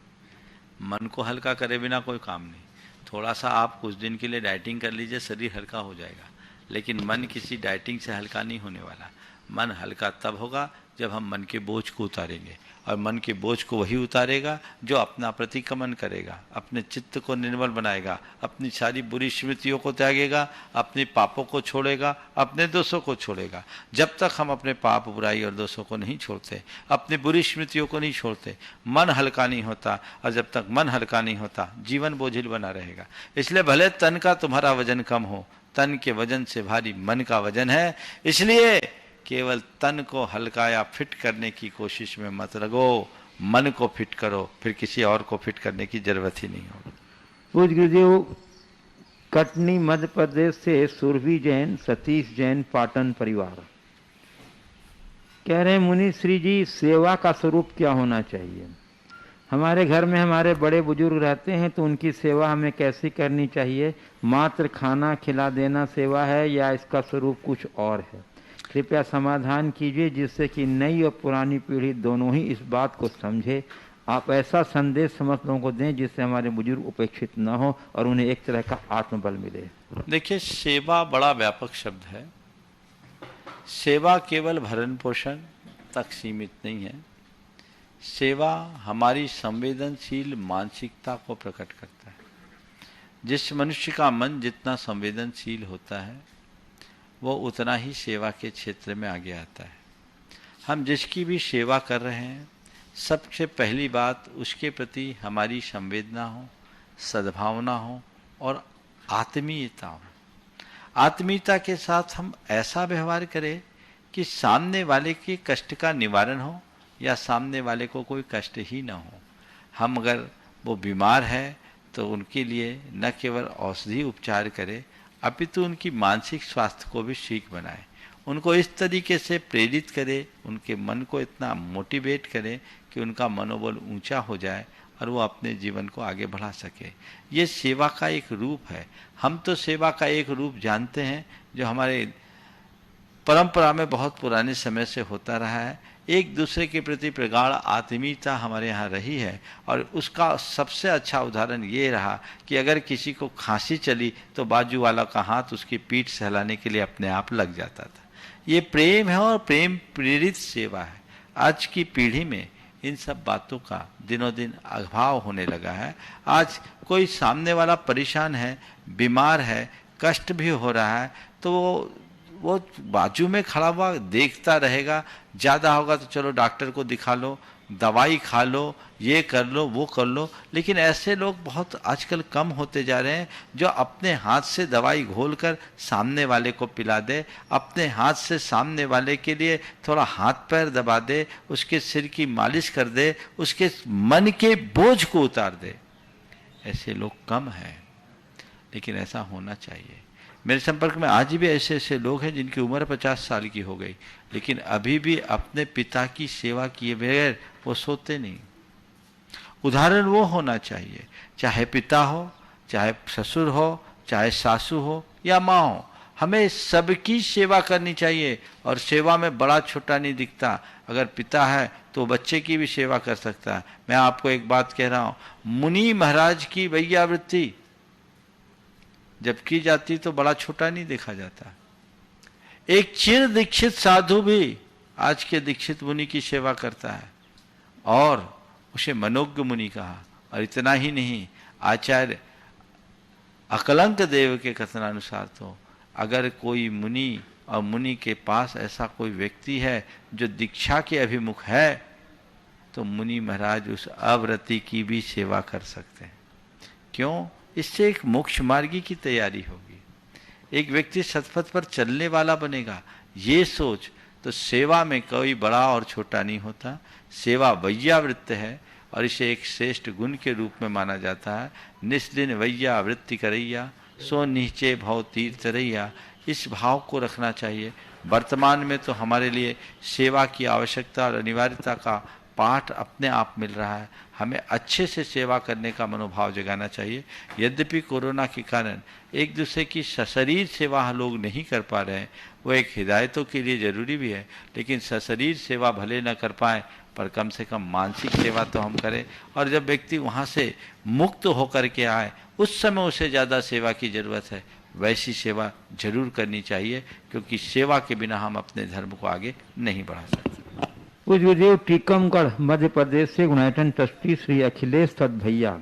Speaker 3: मन को हल्का करे बिना कोई काम नहीं। थोड़ा सा आप कुछ दिन के लिए डाइटिंग कर लीजिए, शरीर हल्का हो जाएगा, लेकिन मन किसी डाइटिंग से हल्का नहीं होने वाला। मन हल्का तब होगा जब हम मन के बोझ को उतारेंगे, और मन के बोझ को वही उतारेगा जो अपना प्रतिक्रमण करेगा, अपने चित्त को निर्मल बनाएगा, अपनी सारी बुरी स्मृतियों को त्यागेगा, अपने पापों को छोड़ेगा, अपने दोषों को छोड़ेगा। जब तक हम अपने पाप, बुराई और दोषों को नहीं छोड़ते, अपनी बुरी स्मृतियों को नहीं छोड़ते, मन हल्का नहीं होता। और जब तक मन हल्का नहीं होता, जीवन बोझिल बना रहेगा। इसलिए भले तन का तुम्हारा वजन कम हो, तन के वजन से भारी मन का वजन है। इसलिए केवल तन को हल्का या फिट करने की कोशिश में मत लगो, मन को फिट करो, फिर किसी और को फिट करने की जरूरत ही नहीं होगी।
Speaker 2: पूज्य गुरुदेव कटनी मध्य प्रदेश से सुरभि जैन, सतीश जैन, पाटन परिवार कह रहे हैं, मुनि श्री जी सेवा का स्वरूप क्या होना चाहिए? हमारे घर में हमारे बड़े बुजुर्ग रहते हैं तो उनकी सेवा हमें कैसी करनी चाहिए? मात्र खाना खिला देना सेवा है या इसका स्वरूप कुछ और है? कृपया समाधान कीजिए जिससे कि नई और पुरानी पीढ़ी दोनों ही इस बात को समझे। आप ऐसा संदेश समस्त लोगों को दें जिससे हमारे बुजुर्ग उपेक्षित न हो और उन्हें एक तरह का आत्मबल मिले।
Speaker 3: देखिए, सेवा बड़ा व्यापक शब्द है। सेवा केवल भरण पोषण तक सीमित नहीं है। सेवा हमारी संवेदनशील मानसिकता को प्रकट करता है। जिस मनुष्य का मन जितना संवेदनशील होता है वो उतना ही सेवा के क्षेत्र में आगे आता है। हम जिसकी भी सेवा कर रहे हैं, सबसे पहली बात उसके प्रति हमारी संवेदना हो, सद्भावना हो और आत्मीयता हो। आत्मीयता के साथ हम ऐसा व्यवहार करें कि सामने वाले के कष्ट का निवारण हो या सामने वाले को कोई कष्ट ही ना हो। हम अगर वो बीमार है तो उनके लिए न केवल औषधि उपचार करें अपितु उनकी मानसिक स्वास्थ्य को भी ठीक बनाए, उनको इस तरीके से प्रेरित करे, उनके मन को इतना मोटिवेट करे कि उनका मनोबल ऊंचा हो जाए और वो अपने जीवन को आगे बढ़ा सके। ये सेवा का एक रूप है। हम तो सेवा का एक रूप जानते हैं जो हमारे परंपरा में बहुत पुराने समय से होता रहा है। एक दूसरे के प्रति प्रगाढ़ आत्मीयता हमारे यहाँ रही है और उसका सबसे अच्छा उदाहरण ये रहा कि अगर किसी को खांसी चली तो बाजू वाला का हाथ उसकी पीठ सहलाने के लिए अपने आप लग जाता था। ये प्रेम है और प्रेम प्रेरित सेवा है। आज की पीढ़ी में इन सब बातों का दिनों दिन अभाव होने लगा है। आज कोई सामने वाला परेशान है, बीमार है, कष्ट भी हो रहा है तो वो बाजू में खड़ा हुआ देखता रहेगा। ज़्यादा होगा तो चलो डॉक्टर को दिखा लो, दवाई खा लो, ये कर लो, वो कर लो। लेकिन ऐसे लोग बहुत आजकल कम होते जा रहे हैं जो अपने हाथ से दवाई घोलकर सामने वाले को पिला दे, अपने हाथ से सामने वाले के लिए थोड़ा हाथ पैर दबा दे, उसके सिर की मालिश कर दे, उसके मन के बोझ को उतार दे। ऐसे लोग कम हैं, लेकिन ऐसा होना चाहिए। मेरे संपर्क में आज भी ऐसे ऐसे लोग हैं जिनकी उम्र 50 साल की हो गई, लेकिन अभी भी अपने पिता की सेवा किए बगैर वो सोते नहीं। उदाहरण वो होना चाहिए, चाहे पिता हो, चाहे ससुर हो, चाहे सासू हो या माँ हो, हमें सबकी सेवा करनी चाहिए। और सेवा में बड़ा छोटा नहीं दिखता। अगर पिता है तो बच्चे की भी सेवा कर सकता है। मैं आपको एक बात कह रहा हूँ, मुनि महाराज की वैयावृत्ति जब की जाती तो बड़ा छोटा नहीं देखा जाता। एक चिर दीक्षित साधु भी आज के दीक्षित मुनि की सेवा करता है और उसे मनोज्ञ मुनि कहा। और इतना ही नहीं, आचार्य अकलंक देव के कथनानुसार तो अगर कोई मुनि और मुनि के पास ऐसा कोई व्यक्ति है जो दीक्षा के अभिमुख है तो मुनि महाराज उस अव्रति की भी सेवा कर सकते हैं। क्यों? इससे एक मोक्ष मार्गी की तैयारी होगी, एक व्यक्ति सतपथ पर चलने वाला बनेगा। ये सोच तो सेवा में कोई बड़ा और छोटा नहीं होता। सेवा वैयावृत्त है और इसे एक श्रेष्ठ गुण के रूप में माना जाता है। निस्दिन वैयावृत्ति करैया सो नीचे भव तीर्थ रैया, इस भाव को रखना चाहिए। वर्तमान में तो हमारे लिए सेवा की आवश्यकता और अनिवार्यता का पाठ अपने आप मिल रहा है। हमें अच्छे से सेवा करने का मनोभाव जगाना चाहिए। यद्यपि कोरोना के कारण एक दूसरे की सशरीर सेवा लोग नहीं कर पा रहे हैं, वो एक हिदायतों के लिए ज़रूरी भी है, लेकिन सशरीर सेवा भले न कर पाएँ पर कम से कम मानसिक सेवा तो हम करें। और जब व्यक्ति वहाँ से मुक्त होकर के आए उस समय उसे ज़्यादा सेवा की ज़रूरत है। वैसी सेवा जरूर करनी चाहिए, क्योंकि सेवा के बिना हम अपने धर्म को आगे नहीं बढ़ा सकते।
Speaker 2: पूज्य गुरुदेव टीकमगढ़ मध्य प्रदेश से गुणायतन ट्रस्टी श्री अखिलेश दत्त भैया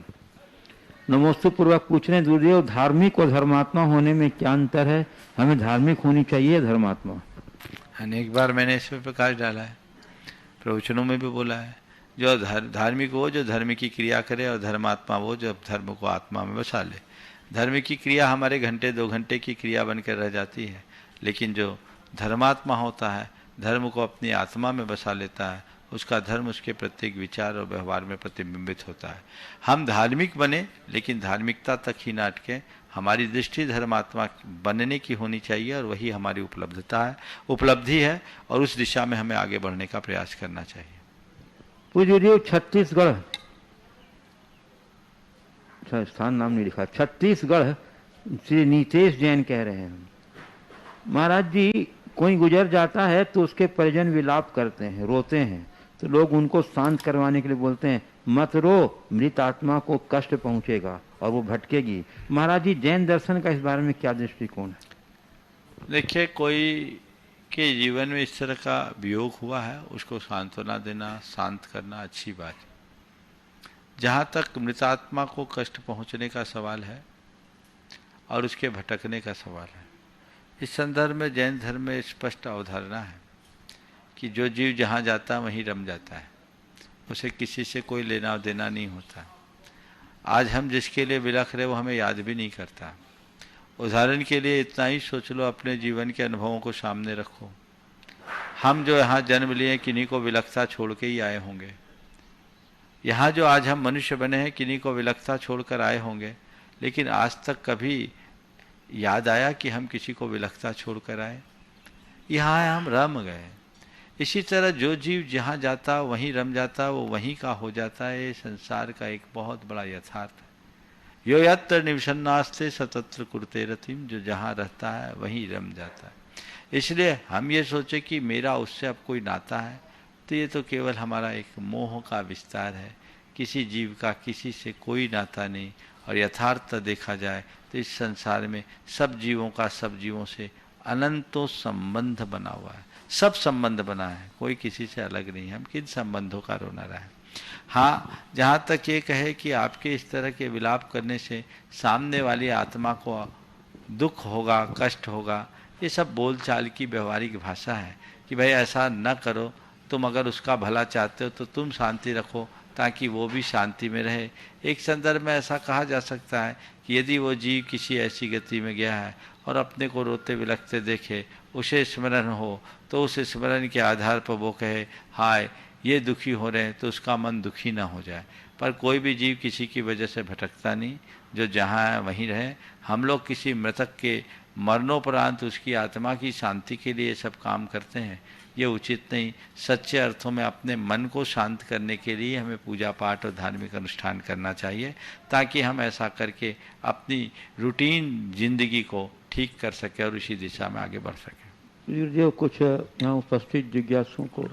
Speaker 2: नमोस्तु पूर्वक पूछ रहे हैं, गुरुदेव धार्मिक और धर्मात्मा होने में क्या अंतर है? हमें धार्मिक होनी चाहिए धर्मात्मा?
Speaker 3: अनेक बार मैंने इस पर प्रकाश डाला है, प्रवचनों में भी बोला है। जो धार्मिक वो जो धर्म की क्रिया करे और धर्मात्मा वो जो धर्म को आत्मा में बसा ले। धर्म की क्रिया हमारे घंटे 2 घंटे की क्रिया बनकर रह जाती है, लेकिन जो धर्मात्मा होता है धर्म को अपनी आत्मा में बसा लेता है, उसका धर्म उसके प्रत्येक विचार और व्यवहार में प्रतिबिंबित होता है। हम धार्मिक बने लेकिन धार्मिकता तक ही ना अटके। हमारी दृष्टि धर्मात्मा बनने की होनी चाहिए और वही हमारी उपलब्धि है और उस दिशा में हमें आगे बढ़ने का प्रयास करना चाहिए।
Speaker 2: पूज्य छत्तीसगढ़ स्थान नाम नहीं लिखा, छत्तीसगढ़, श्री नीतेश जैन कह रहे हैं। महाराज जी, कोई गुजर जाता है तो उसके परिजन विलाप करते हैं, रोते हैं, तो लोग उनको शांत करवाने के लिए बोलते हैं मत रो, मृत आत्मा को कष्ट पहुंचेगा और वो भटकेगी। महाराज जी, जैन दर्शन का इस बारे में क्या दृष्टिकोण है?
Speaker 3: देखिए, कोई के जीवन में इस तरह का वियोग हुआ है, उसको सांत्वना देना, शांत करना अच्छी बात है। जहाँ तक मृतात्मा को कष्ट पहुँचने का सवाल है और उसके भटकने का सवाल है, इस संदर्भ में जैन धर्म में स्पष्ट अवधारणा है कि जो जीव जहाँ जाता है वहीं रम जाता है, उसे किसी से कोई लेना देना नहीं होता। आज हम जिसके लिए बिलख रहे वो हमें याद भी नहीं करता। उदाहरण के लिए इतना ही सोच लो, अपने जीवन के अनुभवों को सामने रखो। हम जो यहाँ जन्म लिए किन्हीं को विलखता छोड़ के ही आए होंगे। यहाँ जो आज हम मनुष्य बने हैं किन्हीं को विलखता छोड़कर आए होंगे, लेकिन आज तक कभी याद आया कि हम किसी को विलखता छोड़कर आए? यहाँ हम रम गए। इसी तरह जो जीव जहाँ जाता वहीं रम जाता, वो वहीं का हो जाता है। ये संसार का एक बहुत बड़ा यथार्थ है। यो यत्र निवसन्नास्ते सतत्र कुरुते रतिम, जो जहाँ रहता है वहीं रम जाता है। इसलिए हम ये सोचे कि मेरा उससे अब कोई नाता है, तो ये तो केवल हमारा एक मोह का विस्तार है। किसी जीव का किसी से कोई नाता नहीं। और यथार्थ देखा जाए तो इस संसार में सब जीवों का सब जीवों से अनंतों संबंध बना हुआ है। सब संबंध बना है, कोई किसी से अलग नहीं है। हम किन संबंधों का रोना रहा है? हाँ, जहाँ तक ये कहे कि आपके इस तरह के विलाप करने से सामने वाली आत्मा को दुख होगा, कष्ट होगा, ये सब बोलचाल की व्यवहारिक भाषा है कि भाई ऐसा न करो, तुम अगर उसका भला चाहते हो तो तुम शांति रखो ताकि वो भी शांति में रहे। एक संदर्भ में ऐसा कहा जा सकता है कि यदि वो जीव किसी ऐसी गति में गया है और अपने को रोते विलखते देखे, उसे स्मरण हो, तो उस स्मरण के आधार पर वो कहे हाय ये दुखी हो रहे हैं, तो उसका मन दुखी ना हो जाए। पर कोई भी जीव किसी की वजह से भटकता नहीं, जो जहाँ है वहीं रहे। हम लोग किसी मृतक के मरणोपरांत उसकी आत्मा की शांति के लिए सब काम करते हैं, ये उचित नहीं। सच्चे अर्थों में अपने मन को शांत करने के लिए हमें पूजा पाठ और धार्मिक अनुष्ठान करना चाहिए, ताकि हम ऐसा करके अपनी रूटीन जिंदगी को ठीक कर सके और उसी दिशा में आगे बढ़ सके।
Speaker 2: गुरुदेव, कुछ यहाँ उपस्थित जिज्ञासुओं को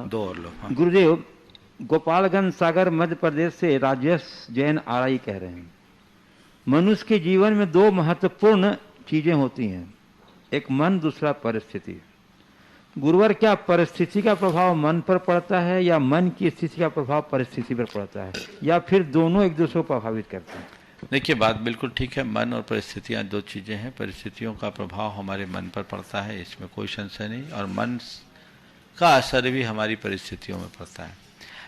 Speaker 3: दो और लो। हाँ।
Speaker 2: गुरुदेव, गोपालगंज सागर मध्य प्रदेश से राजेश जैन आरआई कह रहे हैं, मनुष्य के जीवन में दो महत्वपूर्ण चीजें होती हैं, एक मन, दूसरा परिस्थिति। गुरुवर, क्या परिस्थिति का प्रभाव मन पर पड़ता है या मन की स्थिति का प्रभाव परिस्थिति पर पड़ता है, या फिर दोनों एक दूसरे को प्रभावित करते हैं?
Speaker 3: देखिए, बात बिल्कुल ठीक है। मन और परिस्थितियाँ दो चीज़ें हैं। परिस्थितियों का प्रभाव हमारे मन पर पड़ता है, इसमें कोई संशय नहीं, और मन का असर भी हमारी परिस्थितियों में पड़ता है।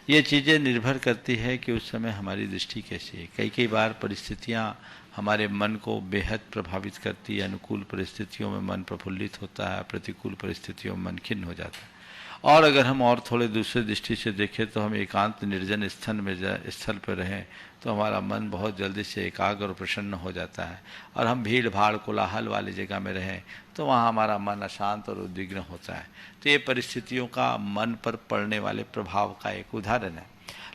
Speaker 3: ये चीज़ें निर्भर करती है कि उस समय हमारी दृष्टि कैसी है। कई बार परिस्थितियाँ हमारे मन को बेहद प्रभावित करती है। अनुकूल परिस्थितियों में मन प्रफुल्लित होता है, प्रतिकूल परिस्थितियों में मन खिन्न हो जाता है। और अगर हम और थोड़े दूसरे दृष्टि से देखें तो हम एकांत निर्जन स्थल पर रहें तो हमारा मन बहुत जल्दी से एकाग्र और प्रसन्न हो जाता है। और हम भीड़ भाड़ कोलाहल वाली जगह में रहें तो वहाँ हमारा मन अशांत और उद्विग्न होता है। तो ये परिस्थितियों का मन पर पड़ने वाले प्रभाव का एक उदाहरण है।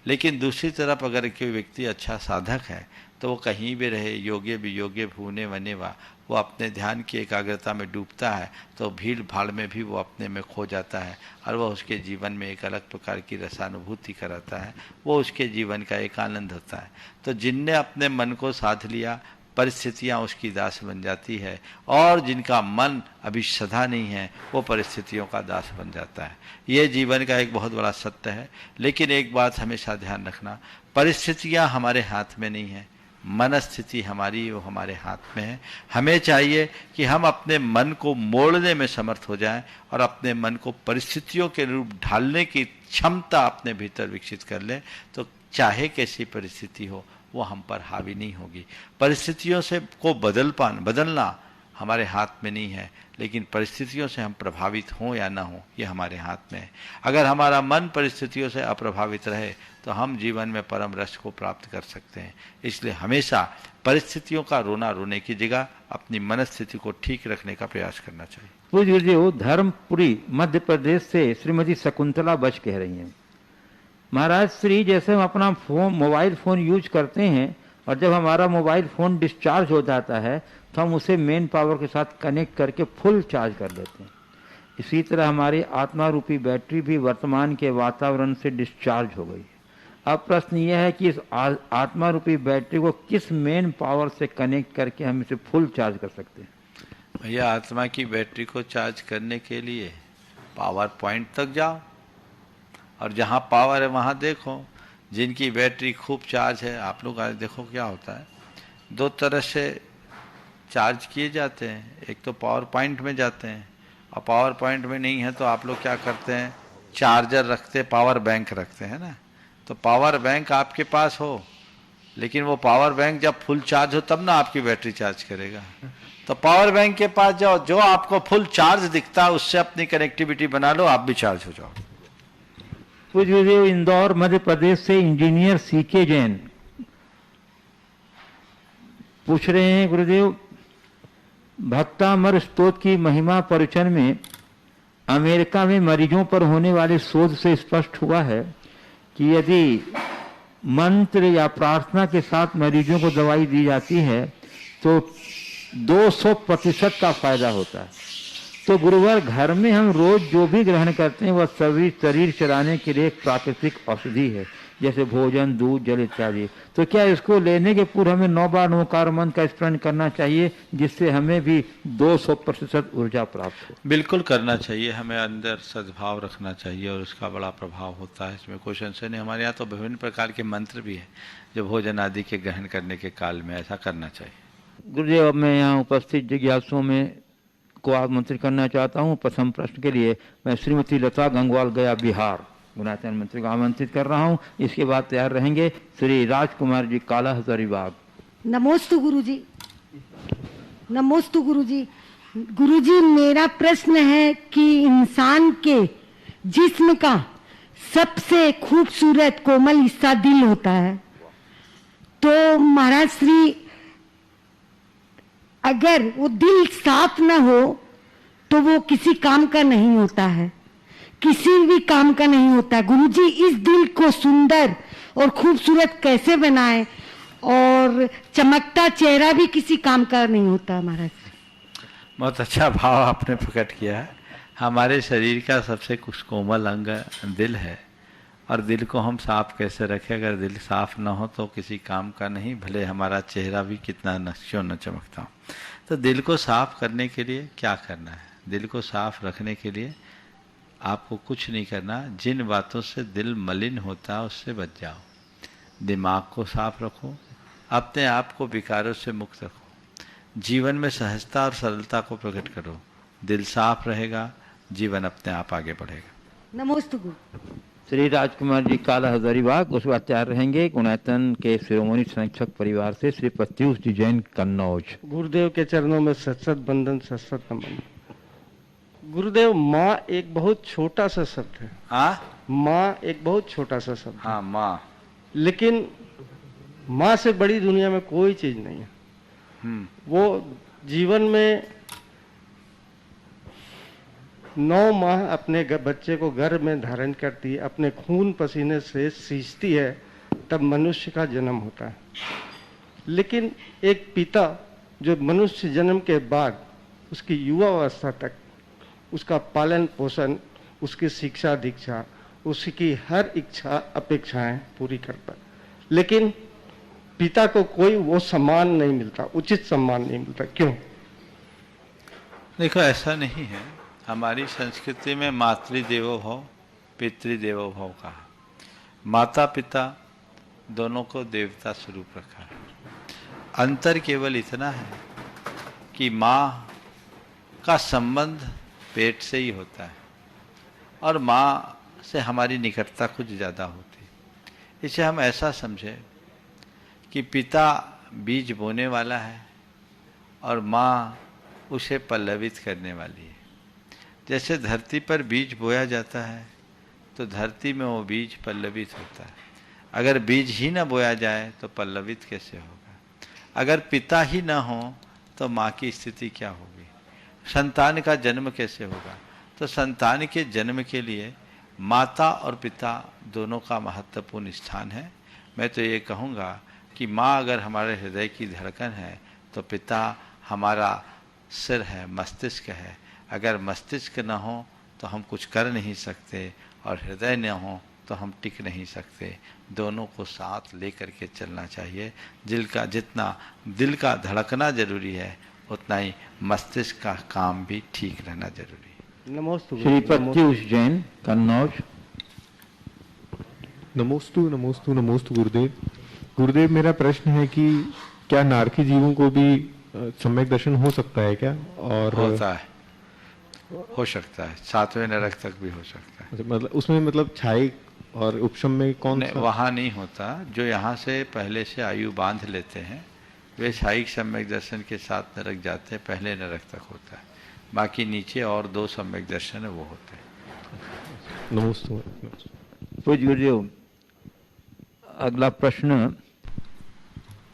Speaker 3: लेकिन दूसरी तरफ अगर कोई व्यक्ति अच्छा साधक है तो वो कहीं भी रहे, योग्य वियोग्य भूने वने वा, वो अपने ध्यान की एकाग्रता में डूबता है तो भीड़ भाड़ में भी वो अपने में खो जाता है और वह उसके जीवन में एक अलग प्रकार की रसानुभूति कराता है। वो उसके जीवन का एक आनंद होता है। तो जिनने अपने मन को साध लिया, परिस्थितियाँ उसकी दास बन जाती है, और जिनका मन अभी सधा नहीं है वो परिस्थितियों का दास बन जाता है। ये जीवन का एक बहुत बड़ा सत्य है। लेकिन एक बात हमेशा ध्यान रखना, परिस्थितियाँ हमारे हाथ में नहीं है, मन स्थिति हमारी वो हमारे हाथ में है। हमें चाहिए कि हम अपने मन को मोड़ने में समर्थ हो जाएं और अपने मन को परिस्थितियों के रूप ढालने की क्षमता अपने भीतर विकसित कर लें, तो चाहे कैसी परिस्थिति हो वो हम पर हावी नहीं होगी। परिस्थितियों से को बदलना हमारे हाथ में नहीं है, लेकिन परिस्थितियों से हम प्रभावित हों या ना हों ये हमारे हाथ में है। अगर हमारा मन परिस्थितियों से अप्रभावित रहे तो हम जीवन में परम रस को प्राप्त कर सकते हैं। इसलिए हमेशा परिस्थितियों का रोना रोने की जगह अपनी मनस्थिति को ठीक रखने का प्रयास करना चाहिए।
Speaker 2: पूज्य धर्मपुरी मध्य प्रदेश से श्रीमती शकुंतला बच कह रही हैं, महाराज श्री, जैसे हम अपना फोन मोबाइल फ़ोन यूज करते हैं और जब हमारा मोबाइल फ़ोन डिस्चार्ज हो जाता है तो हम उसे मेन पावर के साथ कनेक्ट करके फुल चार्ज कर लेते हैं। इसी तरह हमारी आत्मा रूपी बैटरी भी वर्तमान के वातावरण से डिस्चार्ज हो गई है। अब प्रश्न यह है कि इस आत्मा रूपी बैटरी को किस मेन पावर से कनेक्ट करके हम इसे फुल चार्ज कर सकते हैं?
Speaker 3: भैया, आत्मा की बैटरी को चार्ज करने के लिए पावर पॉइंट तक जाओ और जहाँ पावर है वहाँ देखो। जिनकी बैटरी खूब चार्ज है, आप लोग आज देखो क्या होता है, दो तरह से चार्ज किए जाते हैं। एक तो पावर पॉइंट में जाते हैं, और पावर पॉइंट में नहीं है तो आप लोग क्या करते हैं, चार्जर रखते, पावर बैंक रखते हैं ना। तो पावर बैंक आपके पास हो, लेकिन वो पावर बैंक जब फुल चार्ज हो तब ना आपकी बैटरी चार्ज करेगा। तो पावर बैंक के पास जाओ, जो आपको फुल चार्ज दिखता है उससे अपनी कनेक्टिविटी बना लो, आप भी चार्ज हो जाओ।
Speaker 2: पूज्य गुरुदेव, इंदौर मध्य प्रदेश से इंजीनियर सीके जैन पूछ रहे हैं, गुरुदेव भक्तामर स्तोत्र की महिमा परिचय में अमेरिका में मरीजों पर होने वाले शोध से स्पष्ट हुआ है कि यदि मंत्र या प्रार्थना के साथ मरीजों को दवाई दी जाती है तो 200% का फायदा होता है। तो गुरुवर, घर में हम रोज जो भी ग्रहण करते हैं वह शरीर चलाने के लिए एक प्राकृतिक औषधि है, जैसे भोजन, दूध, जल इत्यादि। तो क्या इसको लेने के पूर्व हमें 9 बार ओंकार मंत्र का स्मरण करना चाहिए, जिससे हमें भी 200% ऊर्जा प्राप्त हो?
Speaker 3: बिल्कुल करना चाहिए, हमें अंदर सद्भाव रखना चाहिए और उसका बड़ा प्रभाव होता है, इसमें कोई संशय नहीं। हमारे यहाँ तो विभिन्न प्रकार के मंत्र भी हैं जो भोजन आदि के ग्रहण करने के काल में ऐसा करना चाहिए।
Speaker 2: गुरुदेव, अब मैं यहाँ उपस्थित जिज्ञासुओं में को आमंत्रित करना चाहता हूँ। प्रथम प्रश्न के लिए मैं श्रीमती लता गंगवाल, गया बिहार, गुणाचरण मंत्री को आमंत्रित कर रहा हूँ। इसके बाद तैयार रहेंगे श्री राजकुमार जी, काला हजारीबाग।
Speaker 4: नमोस्तु गुरुजी। नमोस्तु गुरुजी। गुरुजी, मेरा प्रश्न है कि इंसान के जिस्म का सबसे खूबसूरत कोमल हिस्सा दिल होता है, तो महाराज श्री अगर वो दिल साफ ना हो तो वो किसी काम का नहीं होता है, किसी भी काम का नहीं होता है। गुरुजी, इस दिल को सुंदर और खूबसूरत कैसे बनाए, और चमकता चेहरा भी किसी काम का नहीं होता महाराज।
Speaker 3: बहुत अच्छा भाव आपने प्रकट किया है। हमारे शरीर का सबसे कुछ कोमल अंग दिल है, और दिल को हम साफ कैसे रखें? अगर दिल साफ ना हो तो किसी काम का नहीं, भले हमारा चेहरा भी कितना क्यों न चमकता हो। तो दिल को साफ करने के लिए क्या करना है? दिल को साफ रखने के लिए आपको कुछ नहीं करना, जिन बातों से दिल मलिन होता है उससे बच जाओ। दिमाग को साफ रखो, अपने आप को विकारों से मुक्त रखो, जीवन में सहजता और सरलता को प्रकट करो। दिल साफ रहेगा, जीवन अपने आप आगे बढ़ेगा।
Speaker 4: नमोस्तु गुरु।
Speaker 2: श्री राजकुमार जी, काला हजारीबाग। उसके बाद तैयार रहेंगे गुणायतन के शिरोमणि संरक्षक परिवार से श्री प्रत्युष जी जैन, कन्नौज।
Speaker 5: गुरुदेव के चरणों में सत बंधन, सत नमन। गुरुदेव, माँ एक बहुत छोटा सा शब्द है।
Speaker 3: हाँ,
Speaker 5: माँ एक बहुत छोटा सा शब्द।
Speaker 3: हाँ, माँ।
Speaker 5: लेकिन माँ से बड़ी दुनिया में कोई चीज नहीं है। वो जीवन में 9 माह अपने बच्चे को गर्भ में धारण करती है, अपने खून पसीने से सींचती है, तब मनुष्य का जन्म होता है। लेकिन एक पिता जो मनुष्य जन्म के बाद उसकी युवा अवस्था तक उसका पालन पोषण, उसकी शिक्षा दीक्षा, उसकी हर इच्छा अपेक्षाएं पूरी करता है, लेकिन पिता को कोई वो सम्मान नहीं मिलता, उचित सम्मान नहीं मिलता। क्यों?
Speaker 3: देखो, ऐसा नहीं है। हमारी संस्कृति में मातृदेवो भव, पितृदेवो भव कहा। माता पिता दोनों को देवता स्वरूप रखा है। अंतर केवल इतना है कि माँ का संबंध पेट से ही होता है और माँ से हमारी निकटता कुछ ज़्यादा होती है। इसे हम ऐसा समझें कि पिता बीज बोने वाला है और माँ उसे पल्लवित करने वाली है। जैसे धरती पर बीज बोया जाता है तो धरती में वो बीज पल्लवित होता है। अगर बीज ही न बोया जाए तो पल्लवित कैसे होगा? अगर पिता ही न हो तो माँ की स्थिति क्या होगी? संतान का जन्म कैसे होगा? तो संतान के जन्म के लिए माता और पिता दोनों का महत्वपूर्ण स्थान है। मैं तो ये कहूँगा कि माँ अगर हमारे हृदय की धड़कन है तो पिता हमारा सिर है, मस्तिष्क है। अगर मस्तिष्क न हो तो हम कुछ कर नहीं सकते, और हृदय न हो तो हम टिक नहीं सकते। दोनों को साथ लेकर के चलना चाहिए। जितना दिल का धड़कना जरूरी है, उतना ही मस्तिष्क का काम भी ठीक रहना जरूरी है।
Speaker 5: नमोस्तु
Speaker 2: श्री प्रत्युष जैन, कन्नौज।
Speaker 6: नमोस्तु नमोस्तु नमोस्तु गुरुदेव। गुरुदेव, मेरा प्रश्न है कि क्या नारकी जीवों को भी सम्यक दर्शन हो सकता है क्या? और
Speaker 3: होता है, हो सकता है, 7वें नरक तक भी हो सकता है।
Speaker 6: मतलब उसमें मतलब छाई और उपशम में कौन सा?
Speaker 3: वहाँ नहीं होता। जो यहाँ से पहले से आयु बांध लेते हैं वे छाई सम्यक दर्शन के साथ नरक जाते हैं, पहले नरक तक होता है। बाकी नीचे और 2 सम्यक दर्शन है वो होते हैं।
Speaker 6: नमोस्तु।
Speaker 2: पूज्य गुरुदेव, अगला प्रश्न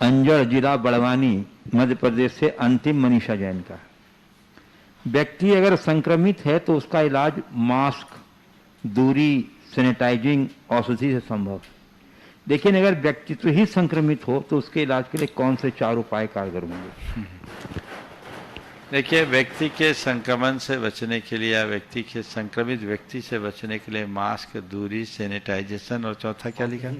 Speaker 2: अंजड़, जिला बड़वानी, मध्य प्रदेश से अंतिम मनीषा जैन का। व्यक्ति अगर संक्रमित है तो उसका इलाज मास्क, दूरी, सैनिटाइजिंग, औषधि से संभव है। लेकिन अगर व्यक्तित्व ही संक्रमित हो तो उसके इलाज के लिए कौन से 4 उपाय कारगर होंगे?
Speaker 3: देखिए, व्यक्ति के संक्रमण से बचने के लिए या व्यक्ति के संक्रमित व्यक्ति से बचने के लिए मास्क, दूरी, सैनिटाइजेशन और चौथा क्या लिखा?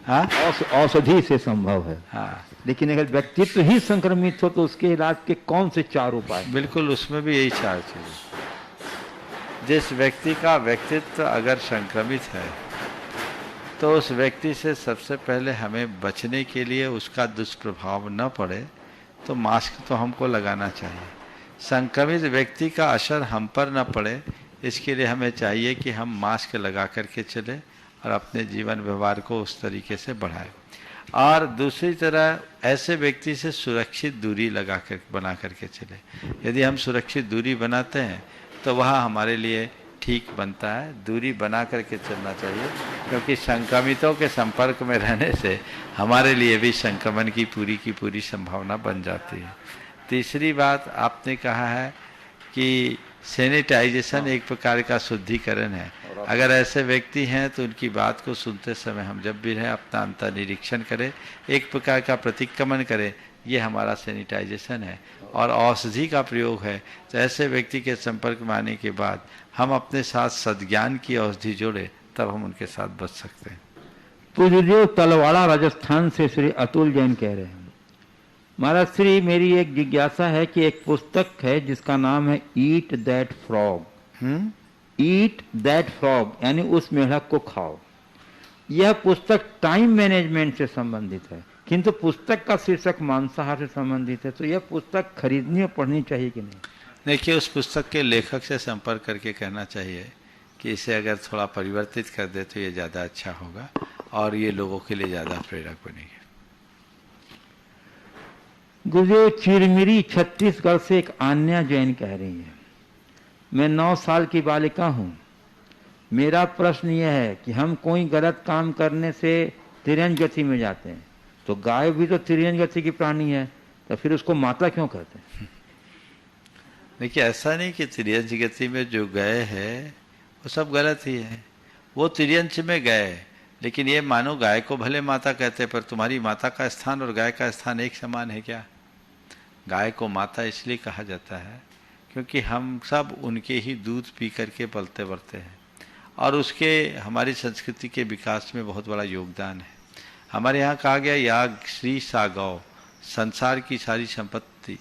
Speaker 3: हाँ,
Speaker 2: औषधि से संभव है।
Speaker 3: हाँ,
Speaker 2: लेकिन अगर व्यक्तित्व ही संक्रमित हो तो उसके इलाज के कौन से 4 उपाय?
Speaker 3: बिल्कुल, उसमें भी यही 4 चीजें। जिस व्यक्ति का व्यक्तित्व अगर संक्रमित है तो उस व्यक्ति से सबसे पहले हमें बचने के लिए, उसका दुष्प्रभाव न पड़े, तो मास्क तो हमको लगाना चाहिए। संक्रमित व्यक्ति का असर हम पर न पड़े, इसके लिए हमें चाहिए कि हम मास्क लगा करके चले और अपने जीवन व्यवहार को उस तरीके से बढ़ाएं। और दूसरी तरह ऐसे व्यक्ति से सुरक्षित दूरी बना करके चले। यदि हम सुरक्षित दूरी बनाते हैं तो वह हमारे लिए ठीक बनता है। दूरी बना करके चलना चाहिए, क्योंकि संक्रमितों के संपर्क में रहने से हमारे लिए भी संक्रमण की पूरी संभावना बन जाती है। तीसरी बात आपने कहा है कि सैनिटाइजेशन एक प्रकार का शुद्धिकरण है। अगर ऐसे व्यक्ति हैं तो उनकी बात को सुनते समय हम जब भी रहें अपना अंतर निरीक्षण करें, एक प्रकार का प्रतिक्रमण करें, ये हमारा सैनिटाइजेशन है। और औषधि का प्रयोग है, तो ऐसे व्यक्ति के संपर्क में आने के बाद हम अपने साथ सद्ज्ञान की औषधि जोड़े, तब हम उनके साथ बच सकते हैं।
Speaker 2: पूज्य जो तलवाड़ा राजस्थान से श्री अतुल जैन कह रहे हैं, महाराज श्री, मेरी एक जिज्ञासा है कि एक पुस्तक है जिसका नाम है eat that frog. Eat that frog यानी उस मेढक को खाओ। यह पुस्तक टाइम मैनेजमेंट से संबंधित है, किंतु पुस्तक का शीर्षक मांसाहार से संबंधित है। तो यह पुस्तक खरीदनी और पढ़नी चाहिए कि नहीं?
Speaker 3: देखिए, उस पुस्तक के लेखक से संपर्क करके कहना चाहिए कि इसे अगर थोड़ा परिवर्तित कर दे तो ये ज़्यादा अच्छा होगा और ये लोगों के लिए ज़्यादा प्रेरक बनेगी।
Speaker 2: गुरुदेव, चिरमिरी छत्तीसगढ़ से एक आन्या जैन कह रही है, मैं 9 साल की बालिका हूँ। मेरा प्रश्न यह है कि हम कोई गलत काम करने से तिर्यंज गति में जाते हैं, तो गाय भी तो तिर्यंज गति की प्राणी है, तो फिर उसको माता क्यों कहते हैं?
Speaker 3: देखिए, ऐसा नहीं कि तिर्यंज गति में जो गए है वो सब गलत ही है। वो तिर्यंज में गए, लेकिन ये मानो गाय को भले माता कहते, पर तुम्हारी माता का स्थान और गाय का स्थान एक समान है क्या? गाय को माता इसलिए कहा जाता है क्योंकि हम सब उनके ही दूध पी करके पलते बढ़ते हैं, और उसके हमारी संस्कृति के विकास में बहुत बड़ा योगदान है। हमारे यहाँ कहा गया, याग श्री सा गौ, संसार की सारी संपत्ति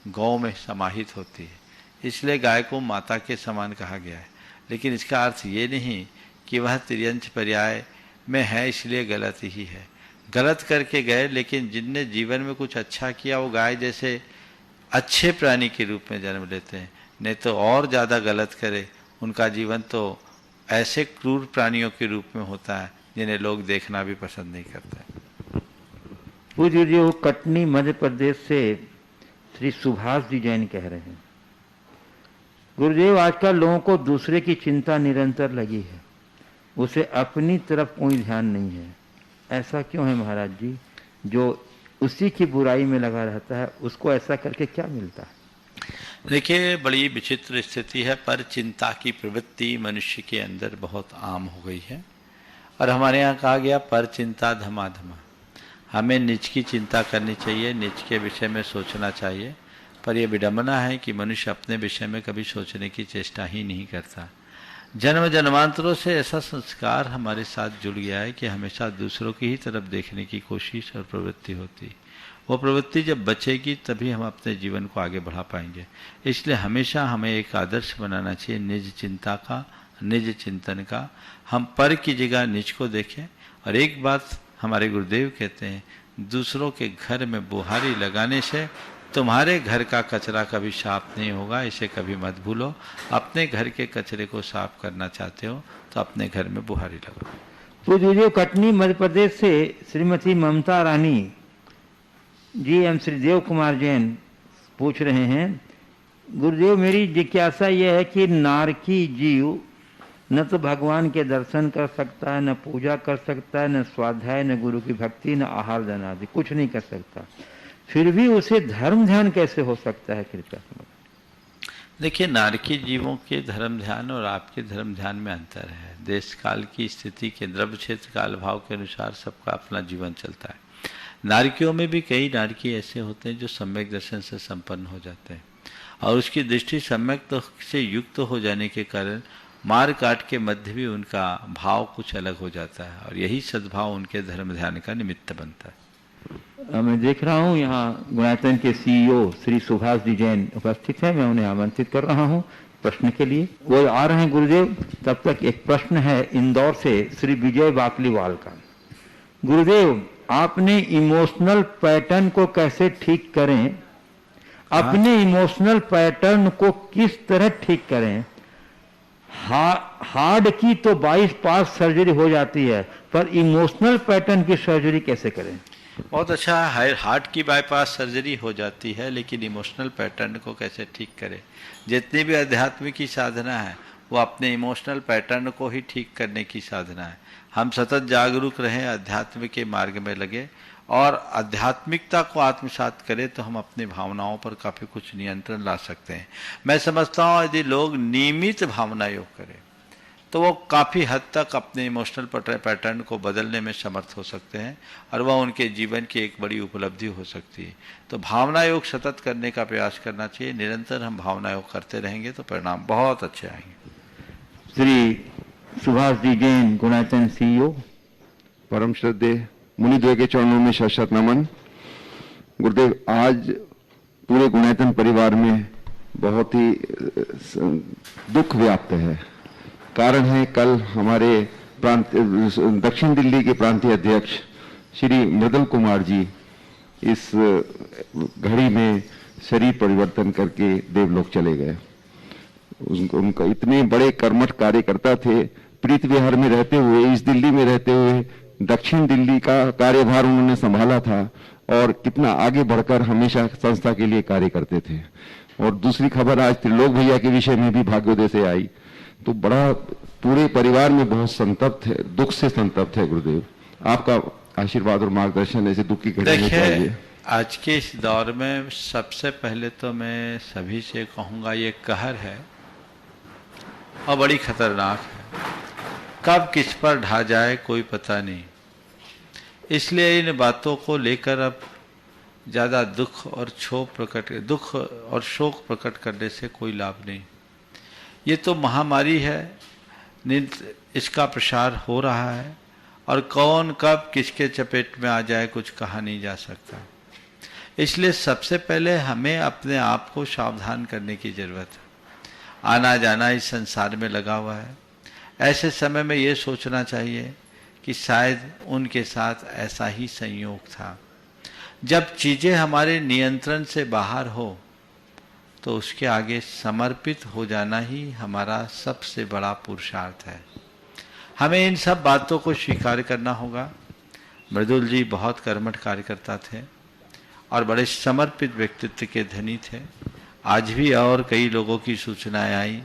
Speaker 3: गौ में समाहित होती है, इसलिए गाय को माता के समान कहा गया है। लेकिन इसका अर्थ ये नहीं कि वह तिर्यंच पर्याय में है इसलिए गलत ही है। गलत करके गए, लेकिन जिनने जीवन में कुछ अच्छा किया वो गाय जैसे अच्छे प्राणी के रूप में जन्म लेते हैं, नहीं तो और ज़्यादा गलत करे उनका जीवन तो ऐसे क्रूर प्राणियों के रूप में होता है जिन्हें लोग देखना भी पसंद नहीं करते।
Speaker 2: पूज्य जी, कटनी मध्य प्रदेश से श्री सुभाष जी जैन कह रहे हैं, गुरुदेव, आजकल लोगों को दूसरे की चिंता निरंतर लगी है, उसे अपनी तरफ कोई ध्यान नहीं है। ऐसा क्यों है महाराज जी? जो उसी की बुराई में लगा रहता है उसको ऐसा करके क्या मिलता है?
Speaker 3: देखिए, बड़ी विचित्र स्थिति है, पर चिंता की प्रवृत्ति मनुष्य के अंदर बहुत आम हो गई है। और हमारे यहाँ कहा गया पर चिंता धमाधमा। हमें निज की चिंता करनी चाहिए, निज के विषय में सोचना चाहिए, पर यह विडंबना है कि मनुष्य अपने विषय में कभी सोचने की चेष्टा ही नहीं करता। जन्म जन्मांतरों से ऐसा संस्कार हमारे साथ जुड़ गया है कि हमेशा दूसरों की ही तरफ देखने की कोशिश और प्रवृत्ति होती। वो प्रवृत्ति जब बचेगी तभी हम अपने जीवन को आगे बढ़ा पाएंगे। इसलिए हमेशा हमें एक आदर्श बनाना चाहिए निज चिंता का, निज चिंतन का। हम पर की जगह निज को देखें। और एक बात हमारे गुरुदेव कहते हैं, दूसरों के घर में बुहारी लगाने से तुम्हारे घर का कचरा कभी साफ नहीं होगा, इसे कभी मत भूलो। अपने घर के कचरे को साफ करना चाहते हो तो अपने घर में बुहारी लगाओ।
Speaker 2: पूज्य कटनी मध्य प्रदेश से श्रीमती ममता रानी जी एम श्री देव कुमार जैन पूछ रहे हैं, गुरुदेव मेरी जिज्ञासा यह है कि नारकी जीव न तो भगवान के दर्शन कर सकता है, न पूजा कर सकता है, न स्वाध्याय, न गुरु की भक्ति, न आहार दान आदि कुछ नहीं कर सकता, फिर भी उसे धर्म ध्यान कैसे हो सकता है? कृपया समझ।
Speaker 3: देखिए, नारकी जीवों के धर्म ध्यान और आपके धर्म ध्यान में अंतर है। देश काल की स्थिति के द्रव्य क्षेत्र काल भाव के अनुसार सबका अपना जीवन चलता है। नारकियों में भी कई नारकी ऐसे होते हैं जो सम्यक दर्शन से संपन्न हो जाते हैं और उसकी दृष्टि सम्यक से युक्त हो जाने के कारण मार काट के मध्य भी उनका भाव कुछ अलग हो जाता है और यही सद्भाव उनके धर्म ध्यान का निमित्त बनता है।
Speaker 2: मैं देख रहा हूँ यहाँ गुणायतन के सीईओ श्री सुभाष जी जैन उपस्थित है, मैं उन्हें आमंत्रित कर रहा हूँ प्रश्न के लिए। वो आ रहे हैं गुरुदेव। तब तक एक प्रश्न है इंदौर से श्री विजय बाकलीवाल का। गुरुदेव, आपने इमोशनल पैटर्न को कैसे ठीक करें? अपने इमोशनल पैटर्न को किस तरह ठीक करें? हार्ट की तो 22 पास सर्जरी हो जाती है, पर इमोशनल पैटर्न की सर्जरी कैसे करें?
Speaker 3: बहुत अच्छा है। हार्ट की बाईपास सर्जरी हो जाती है, लेकिन इमोशनल पैटर्न को कैसे ठीक करें? जितनी भी आध्यात्मिक की साधना है वो अपने इमोशनल पैटर्न को ही ठीक करने की साधना है। हम सतत जागरूक रहें, अध्यात्म के मार्ग में लगे और आध्यात्मिकता को आत्मसात करें तो हम अपनी भावनाओं पर काफ़ी कुछ नियंत्रण ला सकते हैं। मैं समझता हूँ यदि लोग नियमित भावना योग करें तो वो काफ़ी हद तक अपने इमोशनल पैटर्न को बदलने में समर्थ हो सकते हैं और वह उनके जीवन की एक बड़ी उपलब्धि हो सकती है। तो भावना योग सतत करने का प्रयास करना चाहिए। निरंतर हम भावना योग करते रहेंगे तो परिणाम बहुत अच्छे आएंगे।
Speaker 2: श्री सुभाष जी जैन गुणायतन सीईओ।
Speaker 7: परम श्रद्धेय मुनिद्वय के चरणों में शत नमन। गुरुदेव, आज पूरे गुणायतन परिवार में बहुत ही दुख व्याप्त है। कारण है, कल हमारे दक्षिण दिल्ली के प्रांतीय अध्यक्ष श्री मृदुल कुमार जी इस घड़ी में शरीर परिवर्तन करके देवलोक चले गए। उनका इतने बड़े कर्मठ कार्यकर्ता थे, प्रीत विहार में रहते हुए, इस दिल्ली में रहते हुए दक्षिण दिल्ली का कार्यभार उन्होंने संभाला था और कितना आगे बढ़कर हमेशा संस्था के लिए कार्य करते थे। और दूसरी खबर आज त्रिलोक भैया के विषय में भी भाग्योदय से आई, तो बड़ा पूरे परिवार में बहुत संतप्त है, दुख से संतप्त है। गुरुदेव, आपका आशीर्वाद और मार्गदर्शन ऐसे दुख की घड़ी में चाहिए।
Speaker 3: आज के इस दौर में सबसे पहले तो मैं सभी से कहूँगा, ये कहर है और बड़ी खतरनाक है। कब किस पर ढा जाए कोई पता नहीं। इसलिए इन बातों को लेकर अब ज़्यादा दुख और शोक प्रकट करने से कोई लाभ नहीं। ये तो महामारी है, इसका प्रसार हो रहा है और कौन कब किसके चपेट में आ जाए कुछ कहा नहीं जा सकता। इसलिए सबसे पहले हमें अपने आप को सावधान करने की जरूरत है। आना जाना इस संसार में लगा हुआ है। ऐसे समय में ये सोचना चाहिए कि शायद उनके साथ ऐसा ही संयोग था। जब चीज़ें हमारे नियंत्रण से बाहर हो तो उसके आगे समर्पित हो जाना ही हमारा सबसे बड़ा पुरुषार्थ है। हमें इन सब बातों को स्वीकार करना होगा। मृदुल जी बहुत कर्मठ कार्यकर्ता थे और बड़े समर्पित व्यक्तित्व के धनी थे। आज भी और कई लोगों की सूचनाएं आई।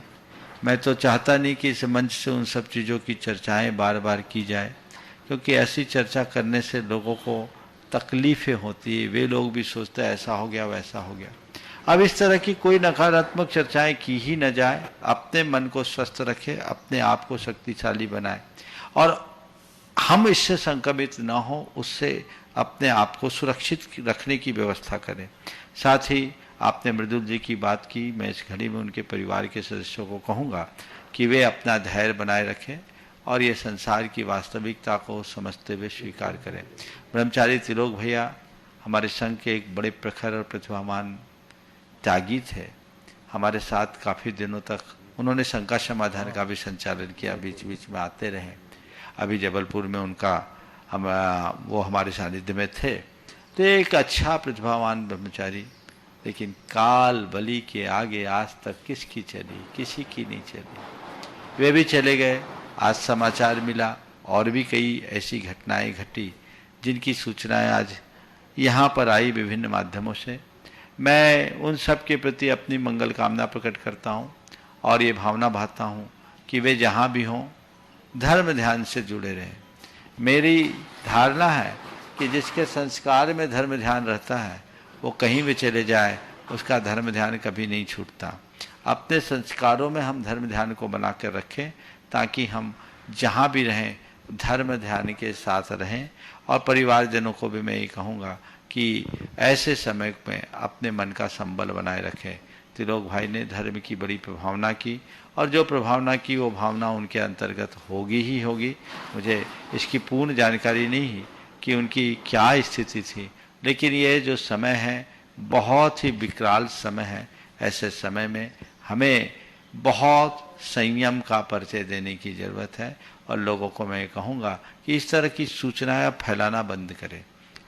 Speaker 3: मैं तो चाहता नहीं कि इस मंच से उन सब चीज़ों की चर्चाएं बार बार की जाए, क्योंकि ऐसी चर्चा करने से लोगों को तकलीफ़ें होती है। वे लोग भी सोचते हैं ऐसा हो गया वैसा हो गया। अब इस तरह की कोई नकारात्मक चर्चाएं की ही न जाए। अपने मन को स्वस्थ रखे, अपने आप को शक्तिशाली बनाए और हम इससे संक्रमित न हो, उससे अपने आप को सुरक्षित रखने की व्यवस्था करें। साथ ही आपने मृदुल जी की बात की, मैं इस घड़ी में उनके परिवार के सदस्यों को कहूँगा कि वे अपना धैर्य बनाए रखें और ये संसार की वास्तविकता को समझते हुए स्वीकार करें। ब्रह्मचारी त्रिलोक भैया हमारे संघ के एक बड़े प्रखर और प्रतिभावान त्यागी थे। हमारे साथ काफ़ी दिनों तक उन्होंने संघ का समाधान का भी संचालन किया, बीच बीच में आते रहे। अभी जबलपुर में वो हमारे सानिध्य में थे। तो एक अच्छा प्रतिभावान ब्रह्मचारी, लेकिन काल बलि के आगे आज तक किसकी चली, किसी की नहीं चली। वे भी चले गए। आज समाचार मिला और भी कई ऐसी घटनाएं घटी जिनकी सूचनाएं आज यहाँ पर आई विभिन्न माध्यमों से। मैं उन सब के प्रति अपनी मंगल कामना प्रकट करता हूँ और ये भावना भाता हूँ कि वे जहाँ भी हों धर्म ध्यान से जुड़े रहें। मेरी धारणा है कि जिसके संस्कार में धर्म ध्यान रहता है वो कहीं भी चले जाए उसका धर्म ध्यान कभी नहीं छूटता। अपने संस्कारों में हम धर्म ध्यान को बना कर रखें ताकि हम जहाँ भी रहें धर्म ध्यान के साथ रहें। और परिवारजनों को भी मैं ये कहूँगा कि ऐसे समय में अपने मन का संबल बनाए रखें। त्रिलोक भाई ने धर्म की बड़ी प्रभावना की और जो प्रभावना की वो भावना उनके अंतर्गत होगी ही होगी। मुझे इसकी पूर्ण जानकारी नहीं है कि उनकी क्या स्थिति थी, लेकिन ये जो समय है बहुत ही विकराल समय है। ऐसे समय में हमें बहुत संयम का परिचय देने की ज़रूरत है और लोगों को मैं कहूँगा कि इस तरह की सूचनाएं अब फैलाना बंद करें।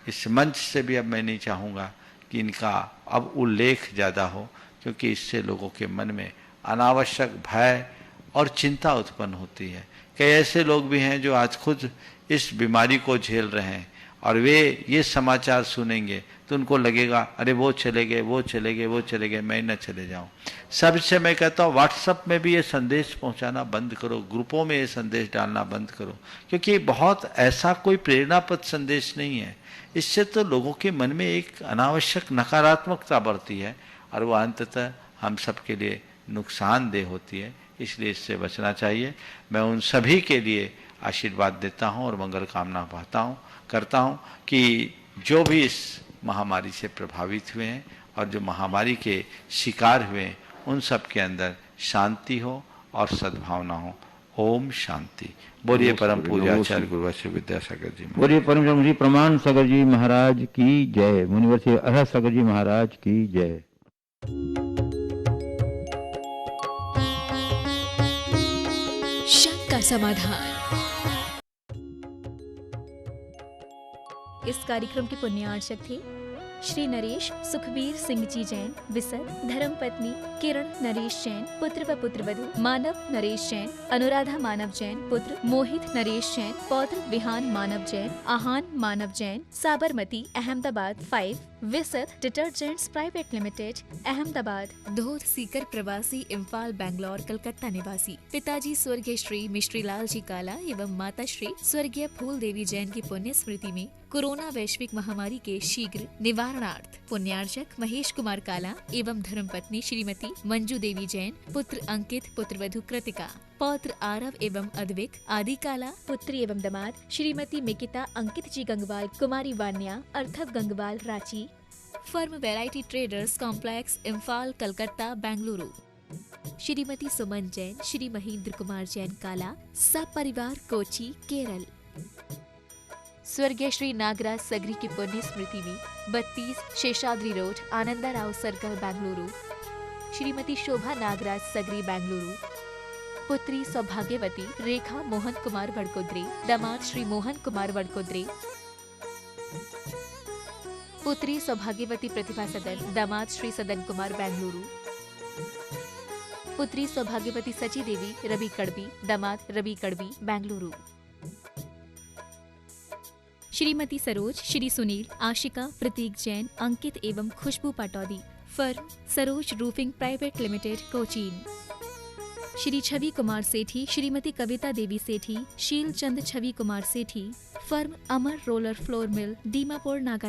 Speaker 3: इस मंच से भी अब मैं नहीं चाहूँगा कि इनका अब उल्लेख ज़्यादा हो, क्योंकि इससे लोगों के मन में अनावश्यक भय और चिंता उत्पन्न होती है। कई ऐसे लोग भी हैं जो आज खुद इस बीमारी को झेल रहे हैं और वे ये समाचार सुनेंगे तो उनको लगेगा अरे वो चले गए, वो चले गए, वो चले गए, मैं न चले जाऊं। सबसे मैं कहता हूँ व्हाट्सएप में भी ये संदेश पहुंचाना बंद करो, ग्रुपों में ये संदेश डालना बंद करो, क्योंकि बहुत ऐसा कोई प्रेरणापद संदेश नहीं है। इससे तो लोगों के मन में एक अनावश्यक नकारात्मकता बढ़ती है और वो अंततः हम सब के लिए नुकसानदेह होती है। इसलिए इससे बचना चाहिए। मैं उन सभी के लिए आशीर्वाद देता हूँ और मंगल कामना करता हूँ कि जो भी इस महामारी से प्रभावित हुए हैं और जो महामारी के शिकार हुए हैं उन सब के अंदर शांति हो और सद्भावना हो। ओम शांति। बोलिए परम पूज्य आचार्य गुरुवर श्री विद्यासागर जी।
Speaker 2: बोलिए परम श्री प्रमाण सागर जी महाराज की जय। मुनिवर श्री अरहत सागर जी महाराज की जय।
Speaker 1: शंका समाधान। इस कार्यक्रम के पुण्यार्चक थे श्री नरेश सुखबीर सिंह जी जैन विसर, धर्मपत्नी किरण नरेश जैन, पुत्र व पुत्रवधू मानव नरेश जैन, अनुराधा मानव जैन, पुत्र मोहित नरेश जैन, पौत्र विहान मानव जैन, आहान मानव Jain, Sabarmati Ahmedabad 5, Visar detergents private limited Ahmedabad, धोध सीकर प्रवासी इम्फाल बैंगलोर कलकत्ता निवासी, पिताजी स्वर्गीय श्री मिश्री लाल जी काला एवं माता श्री स्वर्गीय फूल देवी जैन की पुण्य स्मृति में कोरोना वैश्विक महामारी के शीघ्र निवारणार्थ पुण्यार्चक महेश कुमार काला एवं धर्मपत्नी श्रीमती मंजू देवी जैन, पुत्र अंकित, पुत्रवधू कृतिका, पौत्र आरव एवं अद्विक आदि काला, पुत्री एवं दामाद श्रीमती मिकिता अंकित जी गंगवाल, कुमारी वान्या अर्थव Gangwal Ranchi, firm variety traders complex Imphal Calcutta Bengaluru, Shrimati Suman Jain, Shri Mahendra Kumar Jain Kala, सब परिवार कोची केरल। स्वर्गीय श्री नागराज सगरी की पुण्य स्मृति में 32 शेषाद्री रोड आनंदा राव सर्कल बेंगलुरु, श्रीमती शोभा नागराज सगरी बेंगलुरु, पुत्री सौभाग्यवती रेखा मोहन कुमार वडकोद्रे, दामाद श्री मोहन कुमार वडकोद्रे, पुत्री सौभाग्यवती प्रतिभा सदन, दामाद श्री सदन कुमार बेंगलुरु, पुत्री सौभाग्यवती सची देवी रवि कड़बी, दामाद रवि कड़बी बेंगलुरु, श्रीमती सरोज, श्री सुनील, आशिका, प्रतीक जैन, अंकित एवं Khushboo Pataudi, firm Saroj roofing private limited Cochin, Shri Chhavi Kumar Sethi, Shrimati Kavita Devi Sethi, Sheel Chand Chhavi Kumar Sethi, firm Amar roller flour mill, Dimapur Naga.